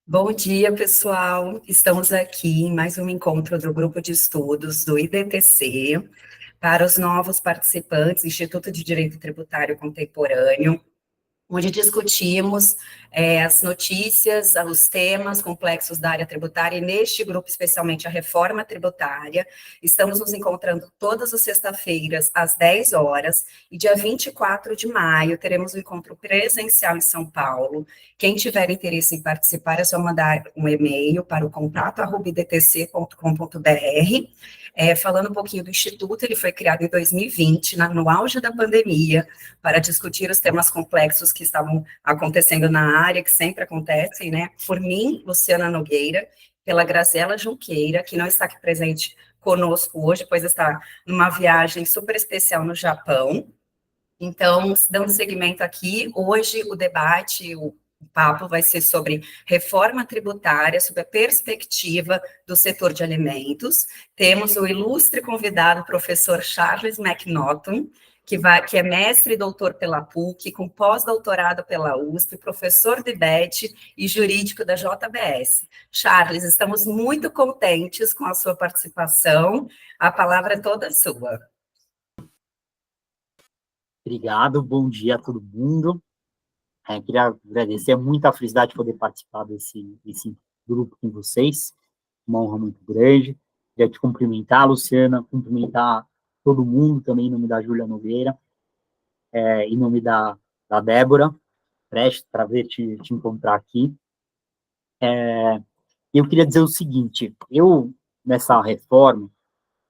Bom dia, pessoal. Estamos aqui em mais um encontro do grupo de estudos do IDTC para os novos participantes, Instituto de Direito Tributário Contemporâneo, onde discutimos as notícias, os temas complexos da área tributária, e neste grupo, especialmente a reforma tributária. Estamos nos encontrando todas as sextas-feiras, às 10 horas, e dia 24 de maio teremos um encontro presencial em São Paulo. Quem tiver interesse em participar, é só mandar um e-mail para o contato@idtc.com.br. Falando um pouquinho do Instituto, ele foi criado em 2020, no auge da pandemia, para discutir os temas complexos que estavam acontecendo na área, que sempre acontecem, né? Por mim, Luciana Nogueira, pela Graziela Junqueira, que não está aqui presente conosco hoje, pois está numa viagem super especial no Japão. Então, dando seguimento aqui, hoje o debate, o papo vai ser sobre reforma tributária, sobre a perspectiva do setor de alimentos. Temos o ilustre convidado, professor Charles McNaughton, que é mestre e doutor pela PUC, com pós-doutorado pela USP, professor de IBET e jurídico da JBS. Charles, estamos muito contentes com a sua participação. A palavra é toda sua. Obrigado, bom dia a todo mundo. Queria agradecer, muita felicidade de poder participar desse grupo com vocês, uma honra muito grande. Queria te cumprimentar, Luciana, cumprimentar todo mundo, também em nome da Júlia Nogueira, em nome da Débora, prestes para ver te encontrar aqui. Eu queria dizer o seguinte, nessa reforma,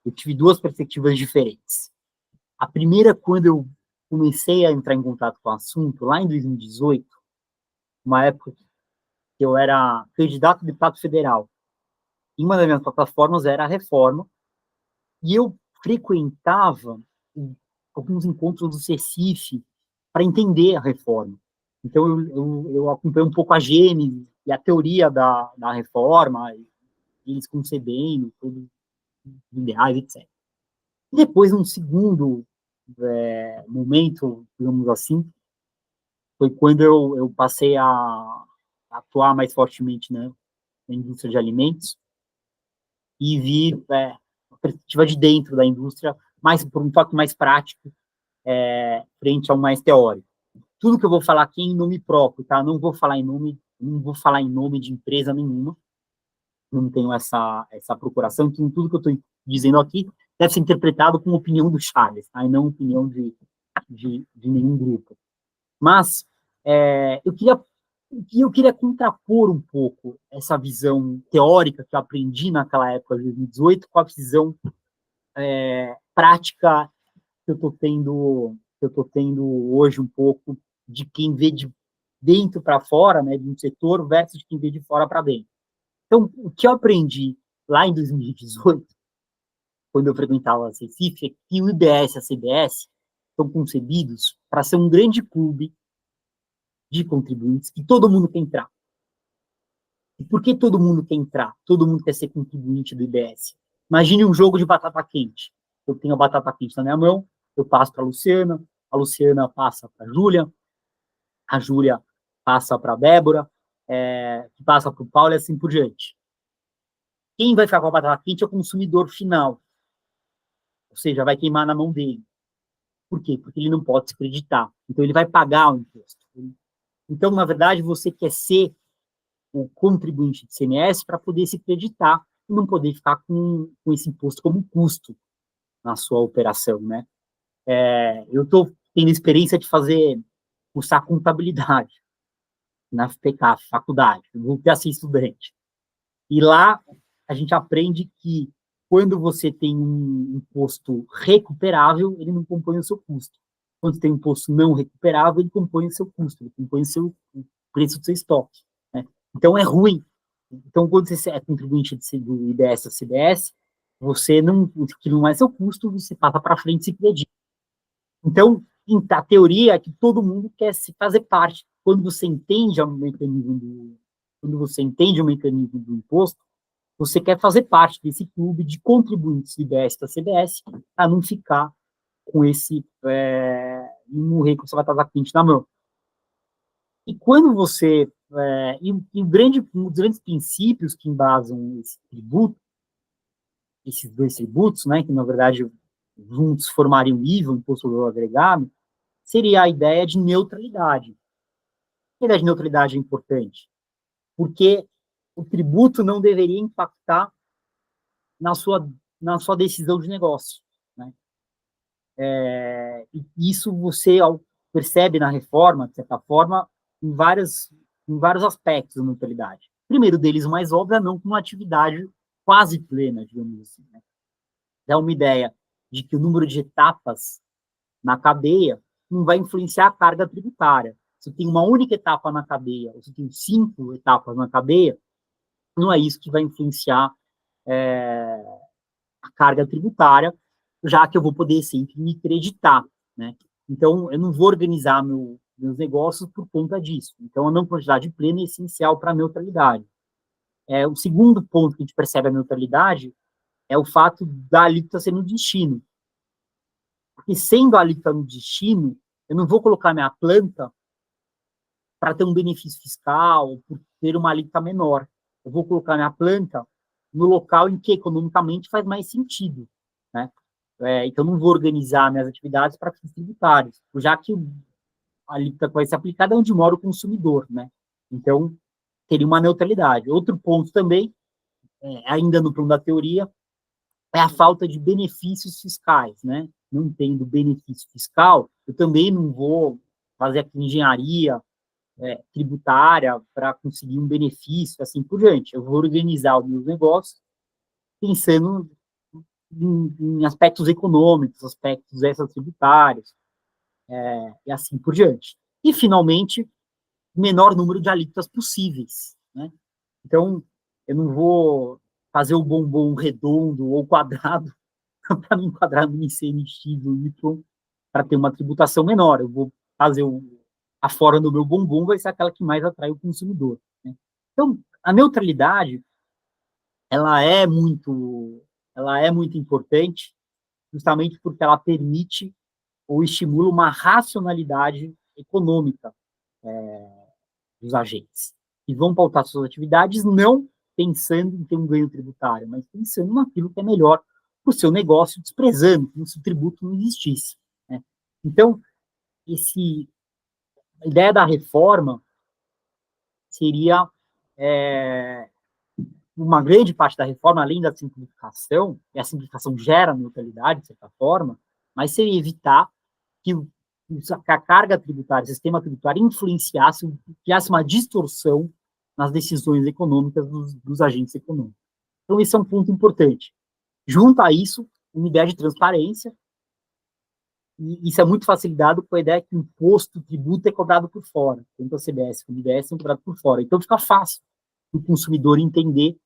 eu tive duas perspectivas diferentes. A primeira, quando eu comecei a entrar em contato com o assunto, lá em 2018, uma época que eu era candidato a deputado federal. E uma das minhas plataformas era a reforma, e eu frequentava alguns encontros do CECIF para entender a reforma. Então, eu acompanhei um pouco a gênese e a teoria da reforma, eles concebendo, todos os ideais, etc. E depois, um segundo momento, digamos assim, foi quando eu passei a atuar mais fortemente, né, na indústria de alimentos e vi a perspectiva de dentro da indústria, mais por um toque mais prático, frente ao mais teórico. Tudo que eu vou falar aqui é em nome próprio, tá? Não vou falar em nome de empresa nenhuma, não tenho essa procuração, então tudo que eu estou dizendo aqui deve ser interpretado como opinião do Charles, tá? E não opinião de nenhum grupo. Mas eu queria contrapor um pouco essa visão teórica que eu aprendi naquela época de 2018 com a visão prática que eu estou tendo hoje um pouco de quem vê de dentro para fora, né, de um setor versus de quem vê de fora para dentro. Então, o que eu aprendi lá em 2018, quando eu frequentava a CECIF, é que o IBS e a CBS estão concebidos para ser um grande clube de contribuintes que todo mundo quer entrar. E por que todo mundo quer entrar? Todo mundo quer ser contribuinte do IBS. Imagine um jogo de batata quente. Eu tenho a batata quente na minha mão, eu passo para a Luciana passa para a Júlia passa para a Débora, que passa para o Paulo e assim por diante. Quem vai ficar com a batata quente é o consumidor final. Ou seja, vai queimar na mão dele. Por quê? Porque ele não pode se acreditar. Então, ele vai pagar o imposto. Então, na verdade, você quer ser o contribuinte de CMS para poder se acreditar e não poder ficar com esse imposto como custo na sua operação, né? Eu estou tendo experiência de cursar contabilidade na FPK, faculdade, eu vou ter assim estudante. E lá a gente aprende que quando você tem um imposto recuperável, ele não compõe o seu custo. Quando você tem um imposto não recuperável, ele compõe o seu custo, ele compõe o preço do seu estoque. Né? Então, é ruim. Então, quando você é contribuinte do IBS ou CBS, você não, que não é seu custo, você passa para frente e se acredita. Então, a teoria é que todo mundo quer se fazer parte. Quando você entende o mecanismo do imposto, você quer fazer parte desse clube de contribuintes do IBS da CBS para não ficar com esse não morrer com essa batata quente na mão. E quando você Um dos grandes princípios que embasam esse tributo, esses dois tributos, né, que na verdade juntos formariam o IVA, o Imposto sobre o Valor Agregado, seria a ideia de neutralidade. A ideia de neutralidade é importante, porque o tributo não deveria impactar na sua decisão de negócio, né? E isso você percebe na reforma, de certa forma, em vários aspectos da neutralidade. O primeiro deles, o mais óbvio, é não com uma atividade quase plena, digamos assim, né? Dá uma ideia de que o número de etapas na cadeia não vai influenciar a carga tributária. Se tem uma única etapa na cadeia, ou se tem 5 etapas na cadeia, não é isso que vai influenciar a carga tributária, já que eu vou poder sempre me creditar, né? Então, eu não vou organizar meus negócios por conta disso. Então, a não quantidade plena é essencial para a neutralidade. O segundo ponto que a gente percebe a neutralidade é o fato da alíquota ser no destino. Porque sendo a alíquota no destino, eu não vou colocar minha planta para ter um benefício fiscal, por ter uma alíquota menor. Eu vou colocar minha planta no local em que economicamente faz mais sentido, né? Então, não vou organizar minhas atividades para fins tributários, já que a alíquota que vai ser aplicada é onde mora o consumidor, né? Então, teria uma neutralidade. Outro ponto também, ainda no plano da teoria, é a falta de benefícios fiscais, né? Não tendo benefício fiscal, eu também não vou fazer aqui engenharia tributária para conseguir um benefício, assim por diante. Eu vou organizar os meus negócios pensando em aspectos econômicos, aspectos extratributários, e assim por diante. E, finalmente, o menor número de alíquotas possíveis, né? Então, eu não vou fazer o bombom redondo ou quadrado para me enquadrar no ICMX ou Y para ter uma tributação menor. Eu vou fazer a fora do meu bombom vai ser aquela que mais atrai o consumidor, né? Então, a neutralidade, ela é muito, ela é muito importante, justamente porque ela permite ou estimula uma racionalidade econômica dos agentes, que vão pautar suas atividades não pensando em ter um ganho tributário, mas pensando naquilo que é melhor para o seu negócio, desprezando como se o tributo não existisse, né? Então, a ideia da reforma seria uma grande parte da reforma, além da simplificação, e a simplificação gera neutralidade, de certa forma, mas seria evitar que a carga tributária, o sistema tributário influenciasse, criasse uma distorção nas decisões econômicas dos agentes econômicos. Então, esse é um ponto importante. Junto a isso, uma ideia de transparência, e isso é muito facilitado com a ideia que o imposto, o tributo é cobrado por fora, tanto a CBS como o IBS são cobrados por fora. Então, fica fácil o consumidor entender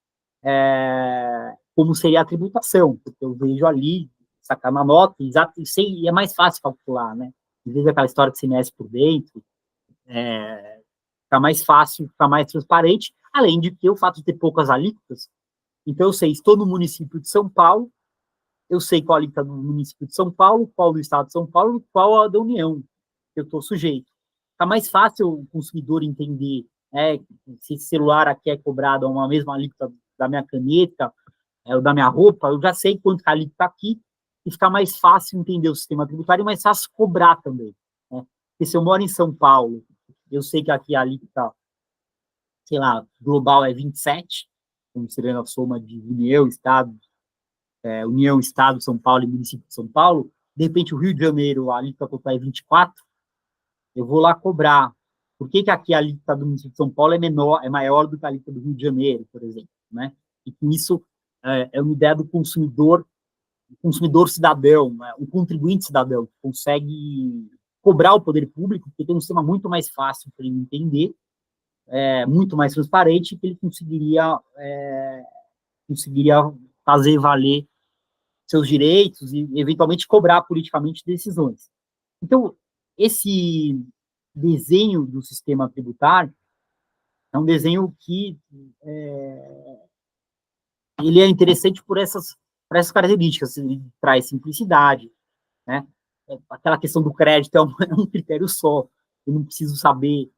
como seria a tributação, porque eu vejo ali, sacar uma nota, e é mais fácil calcular, né? Em vez daquela história de CMS por dentro, fica mais fácil, fica mais transparente, além de que o fato de ter poucas alíquotas, então eu sei, estou no município de São Paulo, eu sei qual a alíquota do município de São Paulo, qual do estado de São Paulo, qual a da União, que eu estou sujeito. Fica mais fácil o consumidor entender se esse celular aqui é cobrado a uma mesma alíquota da minha caneta, ou da minha roupa, eu já sei quanto que a alíquota está aqui, e fica mais fácil entender o sistema tributário e mais fácil cobrar também, né? Porque se eu moro em São Paulo, eu sei que aqui a alíquota, sei lá, global é 27, considerando a soma de União, Estado, São Paulo e município de São Paulo, de repente o Rio de Janeiro, a alíquota total é 24, eu vou lá cobrar. Por que aqui a alíquota do município de São Paulo é maior do que a alíquota do Rio de Janeiro, por exemplo, né? E com isso é uma ideia do consumidor cidadão, né? Um contribuinte cidadão, que consegue cobrar o poder público, porque tem um sistema muito mais fácil para ele entender, muito mais transparente, que ele conseguiria fazer valer seus direitos e, eventualmente, cobrar politicamente decisões. Então, esse desenho do sistema tributário é um desenho que ele é interessante por essas características. Ele traz simplicidade, né? Aquela questão do crédito é um critério só. Eu não preciso saber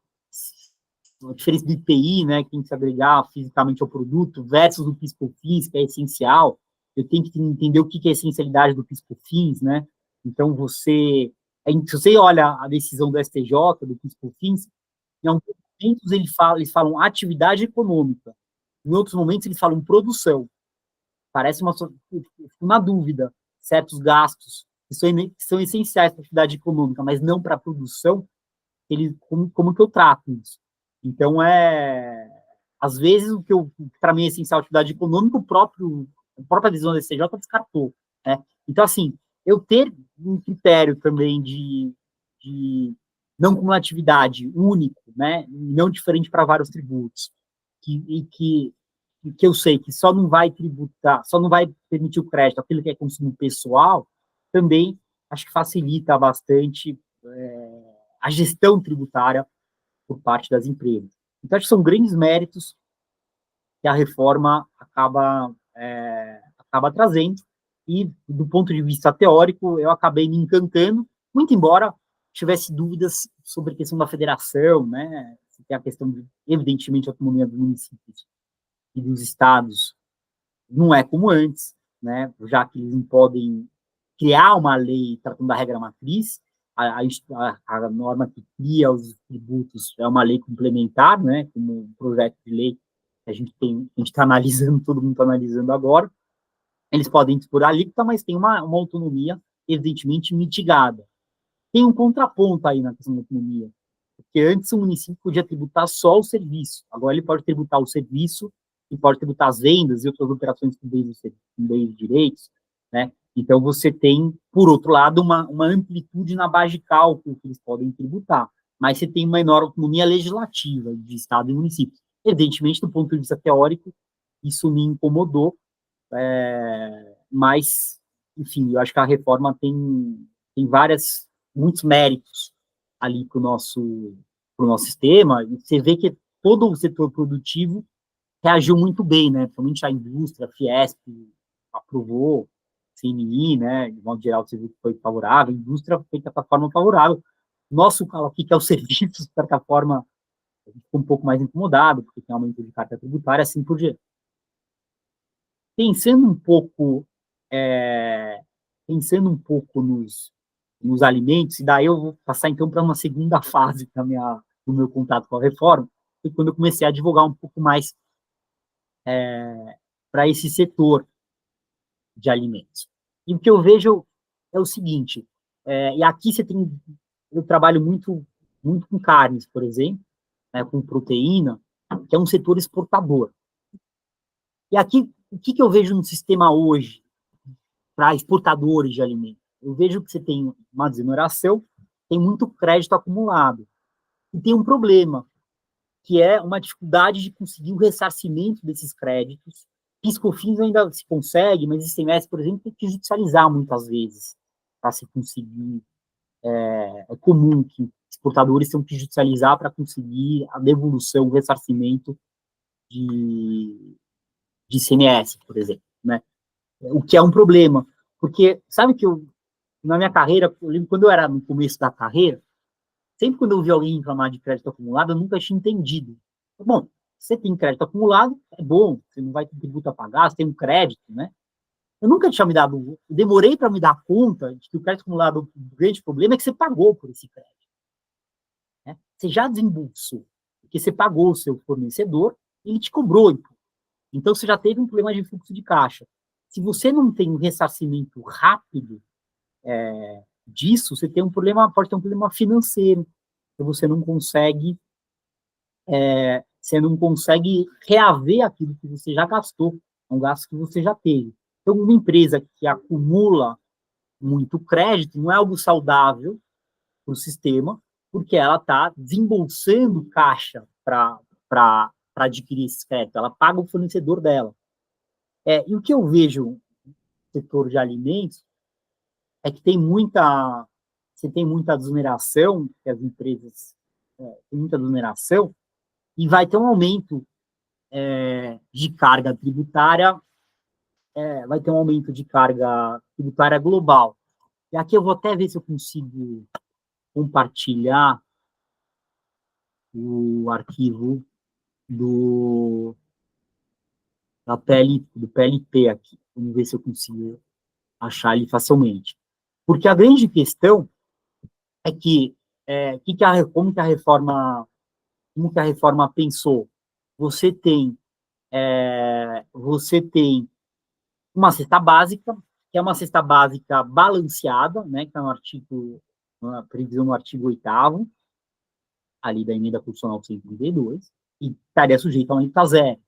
a diferença do IPI, né, que tem que se agregar fisicamente ao produto, versus o PIS/COFINS, que é essencial. Eu tenho que entender o que é a essencialidade do PIS/COFINS, né? Então, se você olha a decisão do STJ, do PIS/COFINS, em alguns momentos eles falam atividade econômica, em outros momentos eles falam produção. Parece uma dúvida, certos gastos que são essenciais para a atividade econômica, mas não para a produção, como que eu trato isso? Então, às vezes, o que para mim é essencial a atividade econômica, a própria decisão da STJ descartou, né? Então, assim, eu ter um critério também de não cumulatividade único, né, não diferente para vários tributos, que eu sei que só não vai tributar, só não vai permitir o crédito aquilo que é consumo pessoal, também acho que facilita bastante a gestão tributária por parte das empresas. Então, acho que são grandes méritos que a reforma acaba trazendo, e do ponto de vista teórico, eu acabei me encantando, muito embora tivesse dúvidas sobre a questão da federação, né, se tem a questão de, evidentemente, a autonomia dos municípios e dos estados não é como antes, né, já que eles não podem criar uma lei tratando da regra matriz, a norma que cria os tributos é uma lei complementar, né, como um projeto de lei que a gente está analisando, todo mundo está analisando agora. Eles podem dispor a alíquota, mas tem uma autonomia evidentemente mitigada. Tem um contraponto aí na questão da autonomia, porque antes o município podia tributar só o serviço, agora ele pode tributar o serviço e pode tributar as vendas e outras operações com bens de direitos, né? Então, você tem, por outro lado, uma amplitude na base de cálculo que eles podem tributar, mas você tem uma menor autonomia legislativa de Estado e município. Evidentemente, do ponto de vista teórico, isso me incomodou, mas, enfim, eu acho que a reforma tem muitos méritos ali para o nosso sistema, e você vê que todo o setor produtivo reagiu muito bem, né? Principalmente a indústria, a Fiesp aprovou, CNI, né? De modo geral, você viu que foi favorável, a indústria foi de certa forma favorável. Nosso aqui, que é o serviço, de certa forma, a gente ficou um pouco mais incomodado, porque tem aumento de carga tributária, assim por diante. Pensando um pouco, é, pensando um pouco nos alimentos, e daí eu vou passar então para uma segunda fase do meu contato com a reforma, foi quando eu comecei a advogar um pouco mais para esse setor de alimentos. E o que eu vejo é o seguinte, e aqui eu trabalho muito com carnes, por exemplo, né, com proteína, que é um setor exportador. E aqui, o que eu vejo no sistema hoje para exportadores de alimentos? Eu vejo que você tem uma desoneração, tem muito crédito acumulado, e tem um problema, que é uma dificuldade de conseguir o ressarcimento desses créditos. PIS/COFINS ainda se consegue, mas ICMS, por exemplo, tem que judicializar muitas vezes para se conseguir. É comum que exportadores tenham que judicializar para conseguir a devolução, o ressarcimento de ICMS, por exemplo, né? O que é um problema, porque sabe que na minha carreira, eu lembro quando eu era no começo da carreira, sempre quando eu vi alguém reclamar de crédito acumulado, eu nunca tinha entendido. Bom, você tem crédito acumulado, é bom, você não vai ter tributo a pagar, você tem um crédito, né? Eu nunca tinha eu demorei para me dar conta de que o crédito acumulado, o grande problema é que você pagou por esse crédito, né? Você já desembolsou, porque você pagou o seu fornecedor e ele te cobrou. Então, você já teve um problema de fluxo de caixa. Se você não tem um ressarcimento rápido disso, você tem pode ter um problema financeiro. Então, você não consegue reaver aquilo que você já gastou, é um gasto que você já teve. Então, uma empresa que acumula muito crédito não é algo saudável para o sistema, porque ela está desembolsando caixa para adquirir esse crédito, ela paga o fornecedor dela. E o que eu vejo no setor de alimentos é que você tem muita desoneração, que as empresas têm muita desoneração, e vai ter um aumento de carga tributária, vai ter um aumento de carga tributária global. E aqui eu vou até ver se eu consigo compartilhar o arquivo do PLP aqui. Vamos ver se eu consigo achar ele facilmente. Porque a grande questão é que, como que a reforma pensou? Você tem, uma cesta básica, que é uma cesta básica balanceada, né, que está na previsão no artigo 8º, ali da emenda constitucional 132, e estaria sujeito a uma alíquota zero,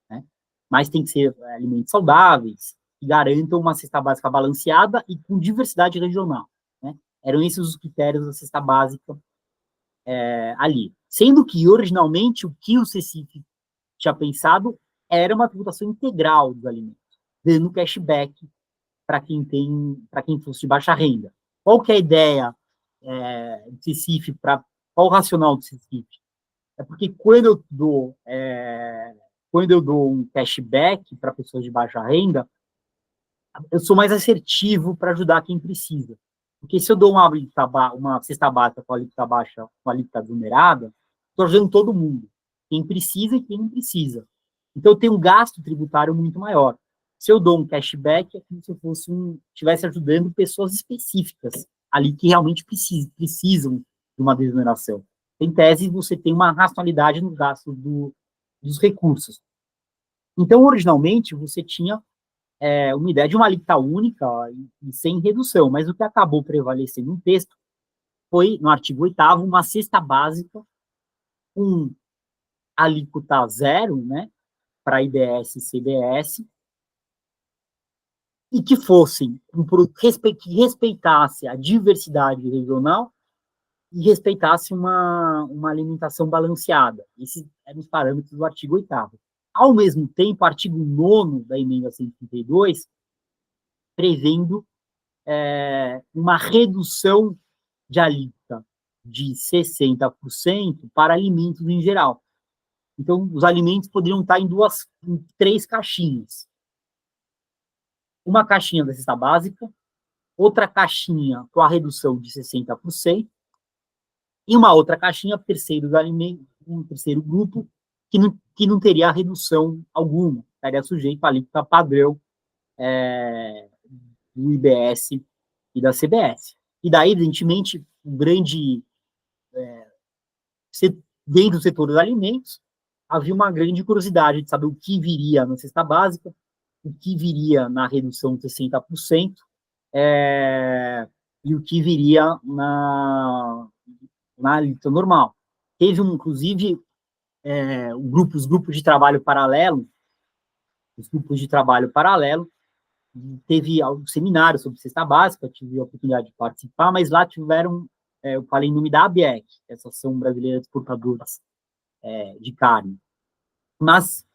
né? Mas tem que ser alimentos saudáveis, que garantam uma cesta básica balanceada e com diversidade regional, né? Eram esses os critérios da cesta básica ali. Sendo que, originalmente, o que o CECIF tinha pensado era uma tributação integral dos alimentos, dando cashback para quem fosse de baixa renda. Qual que é a ideia do CECIF, qual o racional do CECIF? É porque quando eu dou um cashback para pessoas de baixa renda, eu sou mais assertivo para ajudar quem precisa. Porque se eu dou uma cesta básica com a alíquota baixa, com a alíquota desonerada, estou ajudando todo mundo, quem precisa e quem não precisa. Então, eu tenho um gasto tributário muito maior. Se eu dou um cashback, é como se eu estivesse ajudando pessoas específicas, ali que realmente precisam de uma desoneração. Em tese, você tem uma racionalidade no gasto dos recursos. Então, originalmente, você tinha uma ideia de uma alíquota única e sem redução, mas o que acabou prevalecendo no texto foi, no artigo 8º, uma cesta básica com alíquota zero, né, para IBS e CBS, e que fossem, que respeitasse a diversidade regional e respeitasse uma alimentação balanceada. Esses eram os parâmetros do artigo 8º. Ao mesmo tempo, o artigo 9º da emenda 132, prevendo uma redução de alíquota de 60% para alimentos em geral. Então, os alimentos poderiam estar em três caixinhas. Uma caixinha da cesta básica, outra caixinha com a redução de 60%, e uma outra caixinha, um terceiro grupo, que não teria redução alguma, estaria sujeito à alíquota padrão do IBS e da CBS. E daí, evidentemente, dentro do setor dos alimentos, havia uma grande curiosidade de saber o que viria na cesta básica, o que viria na redução de 60%, e o que viria na alíquota normal. Teve, inclusive, os grupos de trabalho paralelo, teve alguns seminários sobre cesta básica, tive a oportunidade de participar, mas lá tiveram, eu falei em nome da ABEC, Associação Brasileira de Exportadoras de Carne, mas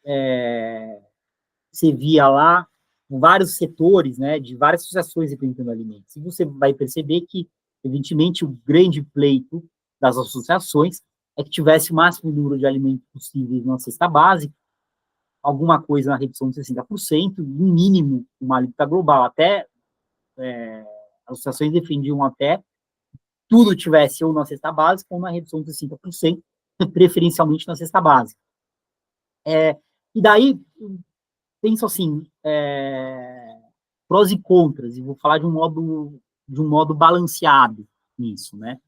você via lá vários setores, né, de várias associações representando alimentos, e você vai perceber que, evidentemente, o grande pleito das associações é que tivesse o máximo número de alimentos possíveis na cesta básica, alguma coisa na redução de 60%, no mínimo uma alíquota global. Até as associações defendiam até tudo tivesse ou na cesta básica ou na redução de 60%, preferencialmente na cesta básica. E daí, penso assim, prós e contras, e vou falar de um modo balanceado nisso, né?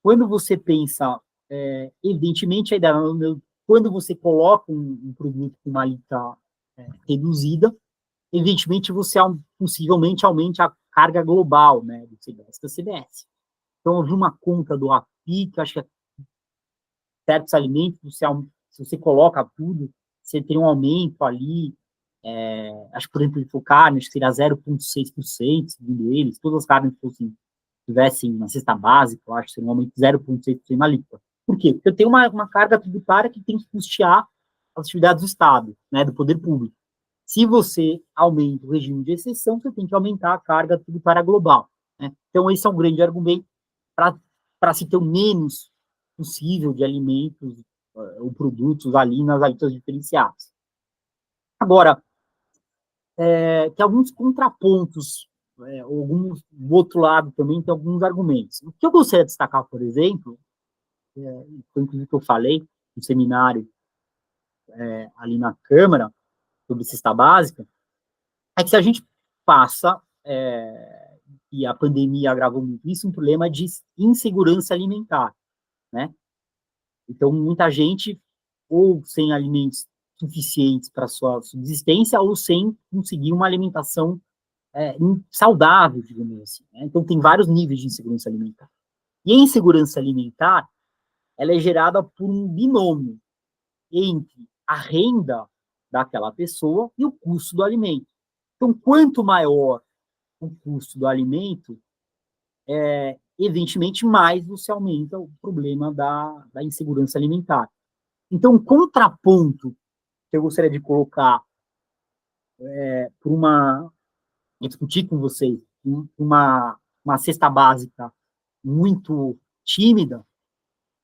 Quando você pensa, evidentemente, a ideia, quando você coloca um produto com uma alíquota reduzida, evidentemente você possivelmente aumente a carga global, né, do CBS da CBS. Então, eu vi uma conta do API, que acho que certos alimentos, se você coloca tudo, você tem um aumento ali, acho que, por exemplo, de carne, acho que seria 0,6%, segundo eles, todas as carnes que tivessem na cesta básica, eu acho que seria um aumento de 0,6% na alíquota. Por quê? Porque eu tenho uma carga tributária que tem que custear as atividades do Estado, né, do poder público. Se você aumenta o regime de exceção, você tem que aumentar a carga tributária global, né? Então, esse é um grande argumento para se ter o menos possível de alimentos ou produtos ali nas alíquotas diferenciadas. Agora, tem alguns contrapontos, do outro lado também tem alguns argumentos. O que eu gostaria de destacar, por exemplo, foi inclusive que eu falei no seminário ali na Câmara, sobre cesta básica, é que se a gente passa, e a pandemia agravou muito isso, um problema de insegurança alimentar, né? Então, muita gente, ou sem alimentos suficientes para sua subsistência, ou sem conseguir uma alimentação saudável, digamos assim, né? Então, tem vários níveis de insegurança alimentar. E a insegurança alimentar, ela é gerada por um binômio entre a renda daquela pessoa e o custo do alimento. Então, quanto maior o custo do alimento, evidentemente, mais você aumenta o problema da insegurança alimentar. Então, um contraponto que eu gostaria de colocar por discutir com vocês, uma cesta básica muito tímida,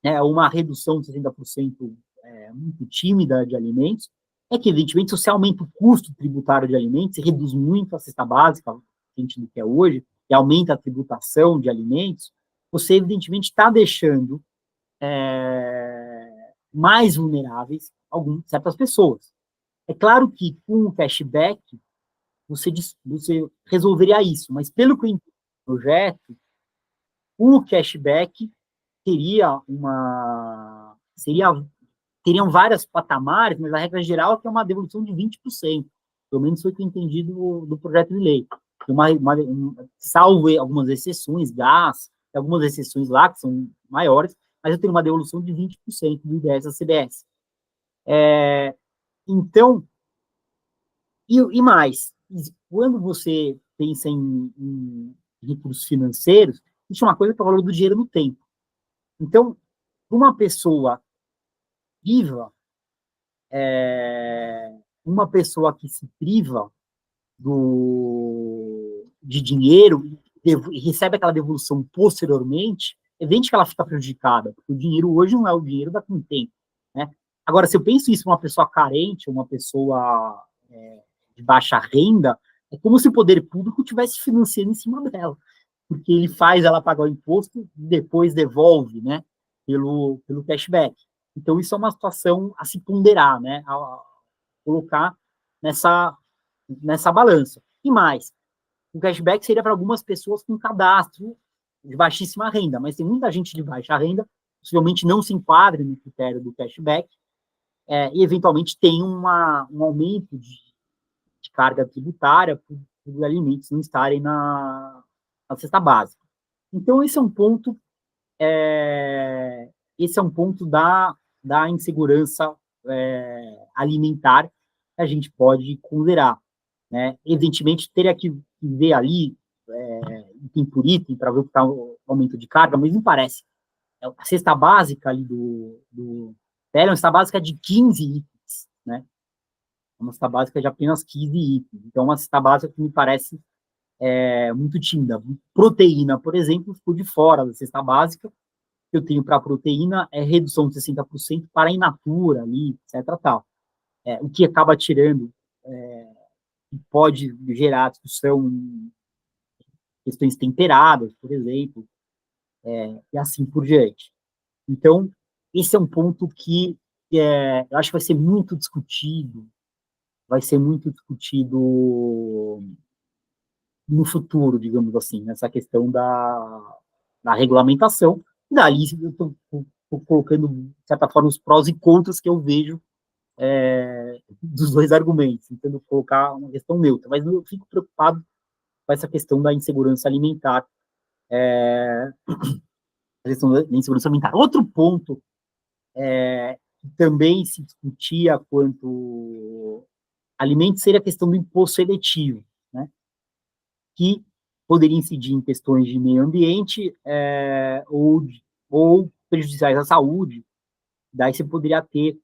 né, uma redução de 60% muito tímida de alimentos, é que, evidentemente, se você aumenta o custo tributário de alimentos, você reduz muito a cesta básica, que a gente quer hoje, e aumenta a tributação de alimentos, você, evidentemente, está deixando mais vulneráveis certas pessoas. É claro que, com o cashback, você resolveria isso, mas, pelo que eu entendi do projeto, o cashback teriam várias patamares, mas a regra geral é que é uma devolução de 20%. Pelo menos foi o que eu entendi do projeto de lei. Salvo algumas exceções, gás, algumas exceções lá que são maiores, mas eu tenho uma devolução de 20% do IDS da CBS. Então, e mais, quando você pensa em recursos financeiros, existe uma coisa que é o valor do dinheiro no tempo. Então, uma pessoa viva, uma pessoa que se priva de dinheiro e recebe aquela devolução posteriormente, é evidente que ela fica prejudicada, porque o dinheiro hoje não é o dinheiro daqui a um tempo, né? Agora, se eu penso isso para uma pessoa carente, uma pessoa de baixa renda, é como se o poder público estivesse financiando em cima dela, porque ele faz ela pagar o imposto e depois devolve, né, pelo cashback. Então, isso é uma situação a se ponderar, né, a colocar nessa balança. E mais, o cashback seria para algumas pessoas com cadastro de baixíssima renda, mas tem muita gente de baixa renda, possivelmente não se enquadra no critério do cashback, e eventualmente tem um aumento de carga tributária por alimentos não estarem na cesta básica. Então, esse é um ponto da insegurança alimentar que a gente pode considerar, né? Evidentemente, teria que ver ali item por item para ver o que está o aumento de carga, mas não parece. A cesta básica ali é uma cesta básica de 15 itens, né? É uma cesta básica de apenas 15 itens. Então, uma cesta básica que me parece muito tímida. Proteína, por exemplo, ficou de fora da cesta básica. Que eu tenho para a proteína é redução de 60% para a in natura ali, etc. Tal. O que acaba tirando, pode gerar discussão em questões temperadas, por exemplo, e assim por diante. Então, esse é um ponto que eu acho que vai ser muito discutido no futuro, digamos assim, nessa questão da regulamentação. Dali, eu estou colocando, de certa forma, os prós e contras que eu vejo dos dois argumentos, tentando colocar uma questão neutra. Mas eu fico preocupado com essa questão da insegurança alimentar. A questão da insegurança alimentar. Outro ponto que também se discutia quanto alimentos seria a questão do imposto seletivo, né? Que poderia incidir em questões de meio ambiente ou prejudiciais à saúde. Daí você poderia ter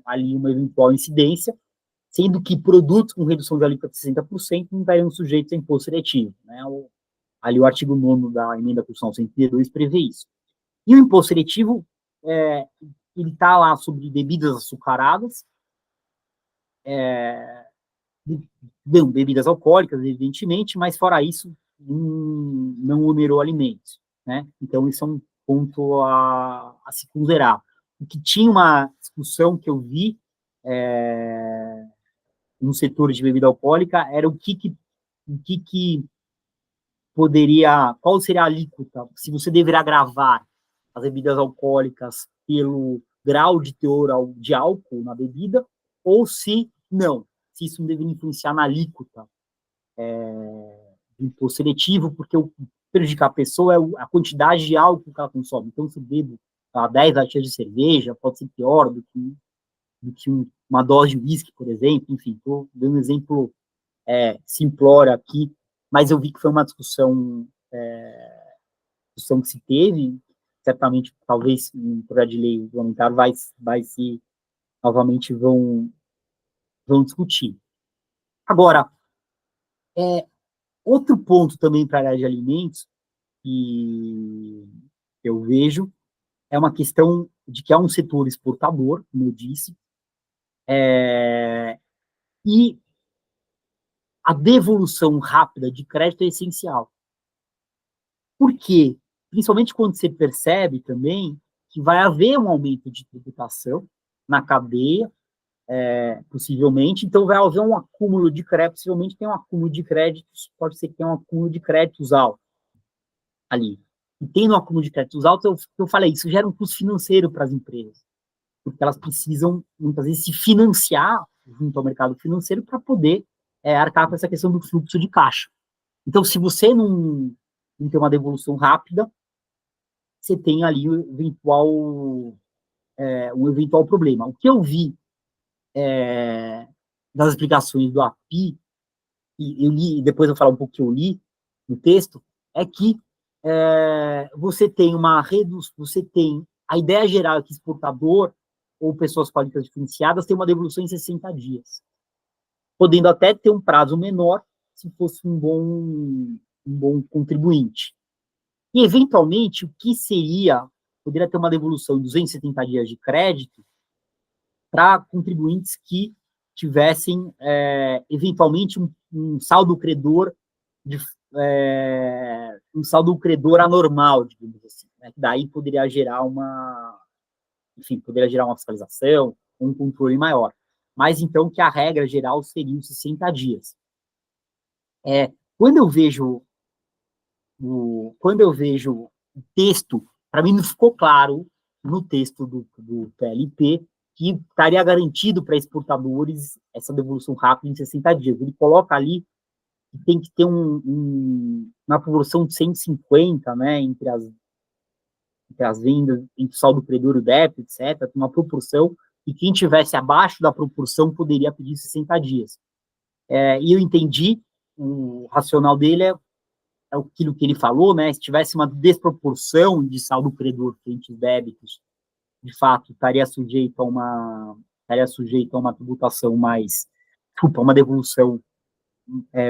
ali uma eventual incidência, sendo que produtos com redução de alíquota de 60% não estariam sujeitos a imposto seletivo, né? Ali o artigo 9º da emenda constitucional 102 prevê isso. E o imposto seletivo, ele está lá sobre bebidas açucaradas, bebidas alcoólicas, evidentemente, mas fora isso, não onerou alimentos. né? Então, isso é um ponto a se considerar. O que tinha uma discussão que eu vi no setor de bebida alcoólica era o que poderia, qual seria a alíquota, se você deverá gravar as bebidas alcoólicas pelo grau de teor de álcool na bebida, ou se não, se isso não deveria influenciar na alíquota do imposto seletivo, porque o prejudicar a pessoa é a quantidade de álcool que ela consome. Então, se eu bebo 10 latinhas de cerveja, pode ser pior do que uma dose de uísque, por exemplo. Enfim, estou dando um exemplo simplório aqui, mas eu vi que foi uma discussão que se teve, certamente, talvez, um projeto de lei regulamentar vai se, novamente, vão discutir. Agora, outro ponto também para a área de alimentos que eu vejo é uma questão de que é um setor exportador, como eu disse, e a devolução rápida de crédito é essencial. Por quê? Principalmente quando você percebe também que vai haver um aumento de tributação na cadeia, possivelmente, então vai haver um acúmulo de créditos, possivelmente tem um acúmulo de créditos, pode ser que tenha um acúmulo de créditos alto ali. E tendo um acúmulo de créditos altos, eu falei, isso gera um custo financeiro para as empresas, porque elas precisam, muitas vezes, se financiar junto ao mercado financeiro para poder arcar com essa questão do fluxo de caixa. Então, se você não tem uma devolução rápida, você tem ali um eventual problema. O que eu vi das explicações do API, e eu li, depois eu vou falar um pouco que eu li no texto, é que você tem a ideia geral é que exportador ou pessoas qualificadas diferenciadas tem uma devolução em 60 dias, podendo até ter um prazo menor se fosse um bom contribuinte. E, eventualmente, poderia ter uma devolução em 270 dias de crédito para contribuintes que tivessem, eventualmente, um saldo credor anormal, digamos assim, né? Daí poderia gerar uma fiscalização, um controle maior. Mas, então, que a regra geral seria os 60 dias. Quando eu vejo o texto, para mim não ficou claro no texto do PLP que estaria garantido para exportadores essa devolução rápida em 60 dias. Ele coloca ali que tem que ter uma proporção de 150, né, entre as vendas, entre o saldo credor e o débito, etc., uma proporção, e quem tivesse abaixo da proporção poderia pedir 60 dias. E eu entendi, o racional dele é aquilo que ele falou, né? Se tivesse uma desproporção de saldo credor frente aos débitos, de fato, estaria sujeito a uma tributação uma devolução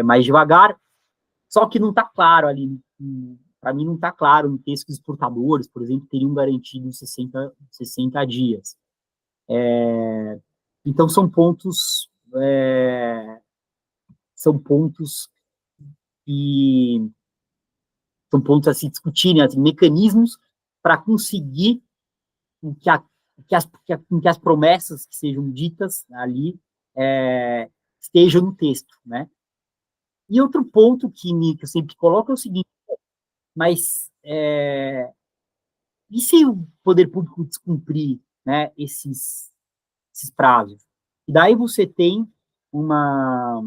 mais devagar, só que não está claro ali, para mim não está claro no texto que os exportadores, por exemplo, teriam garantido 60 dias. Então, são pontos que são pontos a se discutirem, assim, mecanismos para conseguir que as promessas que sejam ditas ali estejam no texto, né? E outro ponto que eu sempre coloco é o seguinte, mas e se o poder público descumprir, né, esses prazos? E daí você tem uma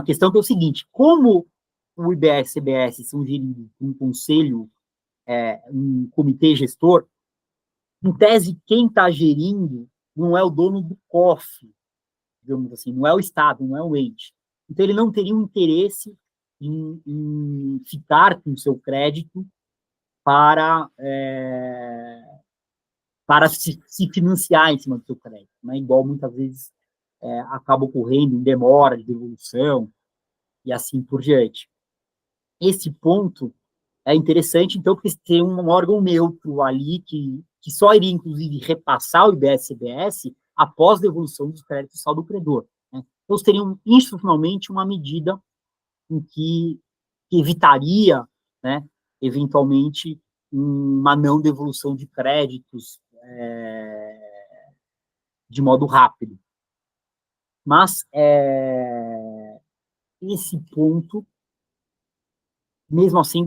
questão que é o seguinte, como o IBS e o CBS são geridos por um conselho, um comitê gestor, em tese, quem está gerindo não é o dono do cofre, digamos assim, não é o Estado, não é o ente. Então, ele não teria um interesse em ficar com o seu crédito para se financiar em cima do seu crédito, né? Igual muitas vezes acaba ocorrendo em demora de devolução e assim por diante. Esse ponto é interessante, então, porque tem um órgão neutro ali que só iria, inclusive, repassar o IBS-CBS após devolução dos créditos saldo credor, né? Então, teriam institucionalmente uma medida em que que evitaria, né, eventualmente, uma não devolução de créditos de modo rápido. Mas esse ponto, mesmo assim,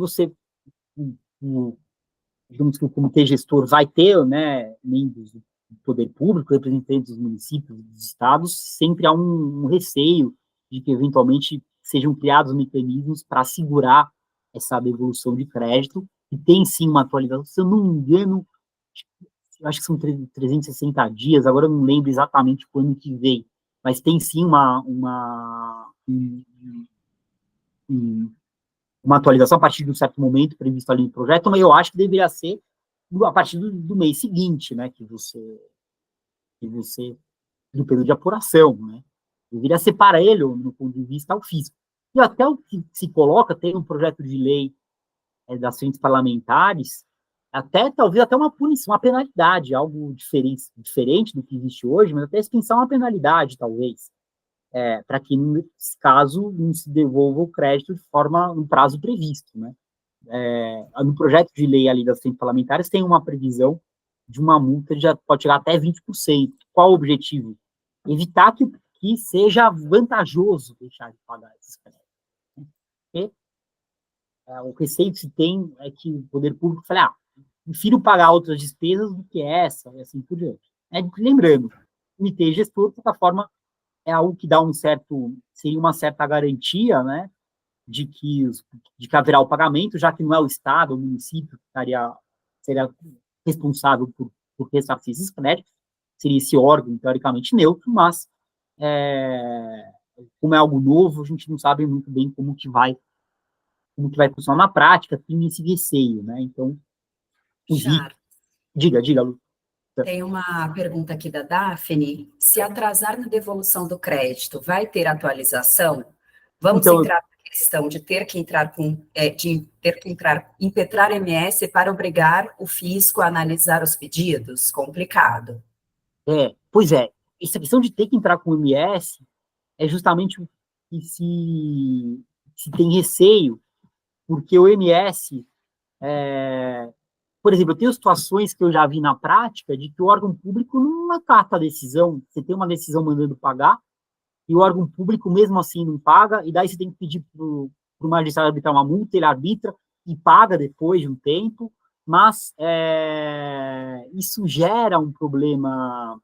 digamos que o comitê gestor vai ter, né, membros do poder público, representantes dos municípios, dos estados, sempre há um receio de que, eventualmente, sejam criados mecanismos para assegurar essa devolução de crédito, e tem, sim, uma atualização, se eu não me engano, eu acho que são 360 dias, agora eu não lembro exatamente quando que vem, mas tem, sim, uma atualização a partir de um certo momento previsto ali no projeto, mas eu acho que deveria ser a partir do mês seguinte, né, do período de apuração, né, deveria ser paralelo no ponto de vista ao fisco. E até o que se coloca, tem um projeto de lei das frentes parlamentares, até talvez até uma punição, uma penalidade, algo diferente do que existe hoje, mas até se pensar uma penalidade, talvez, para que, nesse caso, não se devolva o crédito de forma, no prazo previsto, né? No projeto de lei ali das frentes parlamentares tem uma previsão de uma multa que já pode chegar até 20%. Qual o objetivo? Evitar que seja vantajoso deixar de pagar esses créditos. Porque o receio que se tem é que o poder público fale, prefiro pagar outras despesas do que essa, e assim por diante. Lembrando, o comitê gestor, de certa forma, é algo que dá seria uma certa garantia, né, de que haverá o pagamento, já que não é o Estado, o município que seria responsável por ressarcir esses créditos, seria esse órgão, teoricamente, neutro, mas, como é algo novo, a gente não sabe muito bem como que vai funcionar na prática, tem esse receio, né, então, diga, Lu. Tem uma pergunta aqui da Daphne. Se atrasar na devolução do crédito, vai ter atualização? Vamos Então, entrar na questão de ter que impetrar MS para obrigar o fisco a analisar os pedidos? Complicado. Pois é, essa questão de ter que entrar com o MS é justamente o que se tem receio, porque o MS, por exemplo, eu tenho situações que eu já vi na prática de que o órgão público não acata a decisão, você tem uma decisão mandando pagar, e o órgão público mesmo assim não paga, e daí você tem que pedir para o magistrado arbitrar uma multa, ele arbitra e paga depois de um tempo, mas isso gera um problema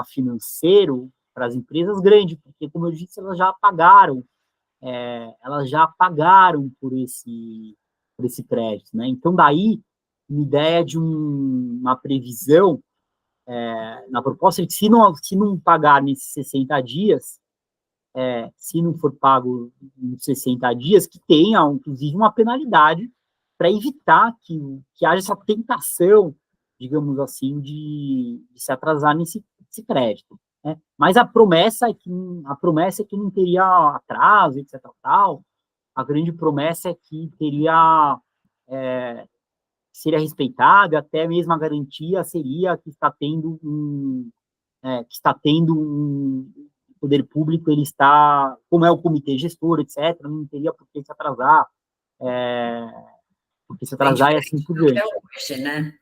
financeiro para as empresas grande, porque, como eu disse, elas já pagaram por esse crédito, né? Então, daí, uma ideia de uma previsão na proposta de que se não pagar nesses 60 dias, se não for pago nos 60 dias, que tenha, inclusive, uma penalidade para evitar que haja essa tentação, digamos assim, de se atrasar nesse crédito. Né? Mas a promessa é que não teria atraso, etc. Tal. A grande promessa é que seria respeitado, até mesmo a garantia seria que está tendo um poder público, ele está, como é o comitê gestor, etc., não teria por que se atrasar, e assim por diante. Bem diferente do que é hoje, né?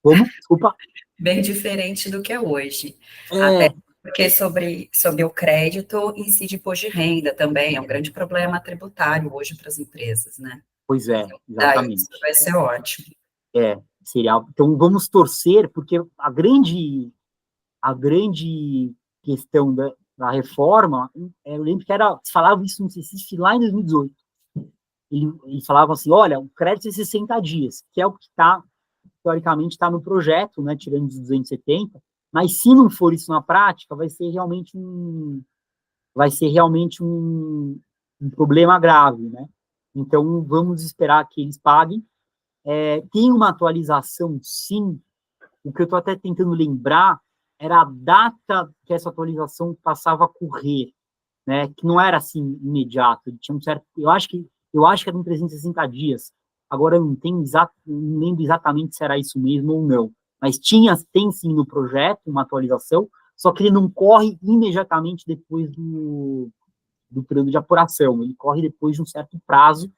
Como? Desculpa. Bem diferente do que é hoje. Até porque sobre o crédito incide imposto de renda também, é um grande problema tributário hoje para as empresas, né? Pois é, exatamente. Isso vai ser ótimo. Seria. Então, vamos torcer, porque a grande questão da reforma, eu lembro que se falava isso, não sei se lá em 2018, ele falava assim, olha, o crédito é 60 dias, que é o que teoricamente está no projeto, né, tirando os 270, mas se não for isso na prática, vai ser realmente um problema grave, né? Então, vamos esperar que eles paguem. Tem uma atualização, sim. O que eu estou até tentando lembrar era a data que essa atualização passava a correr, né? Que não era assim imediato. Tinha um certo, eu acho que era em 360 dias. Agora eu não lembro exatamente se era isso mesmo ou não. Mas tem sim no projeto uma atualização, só que ele não corre imediatamente depois do período de apuração, ele corre depois de um certo prazo,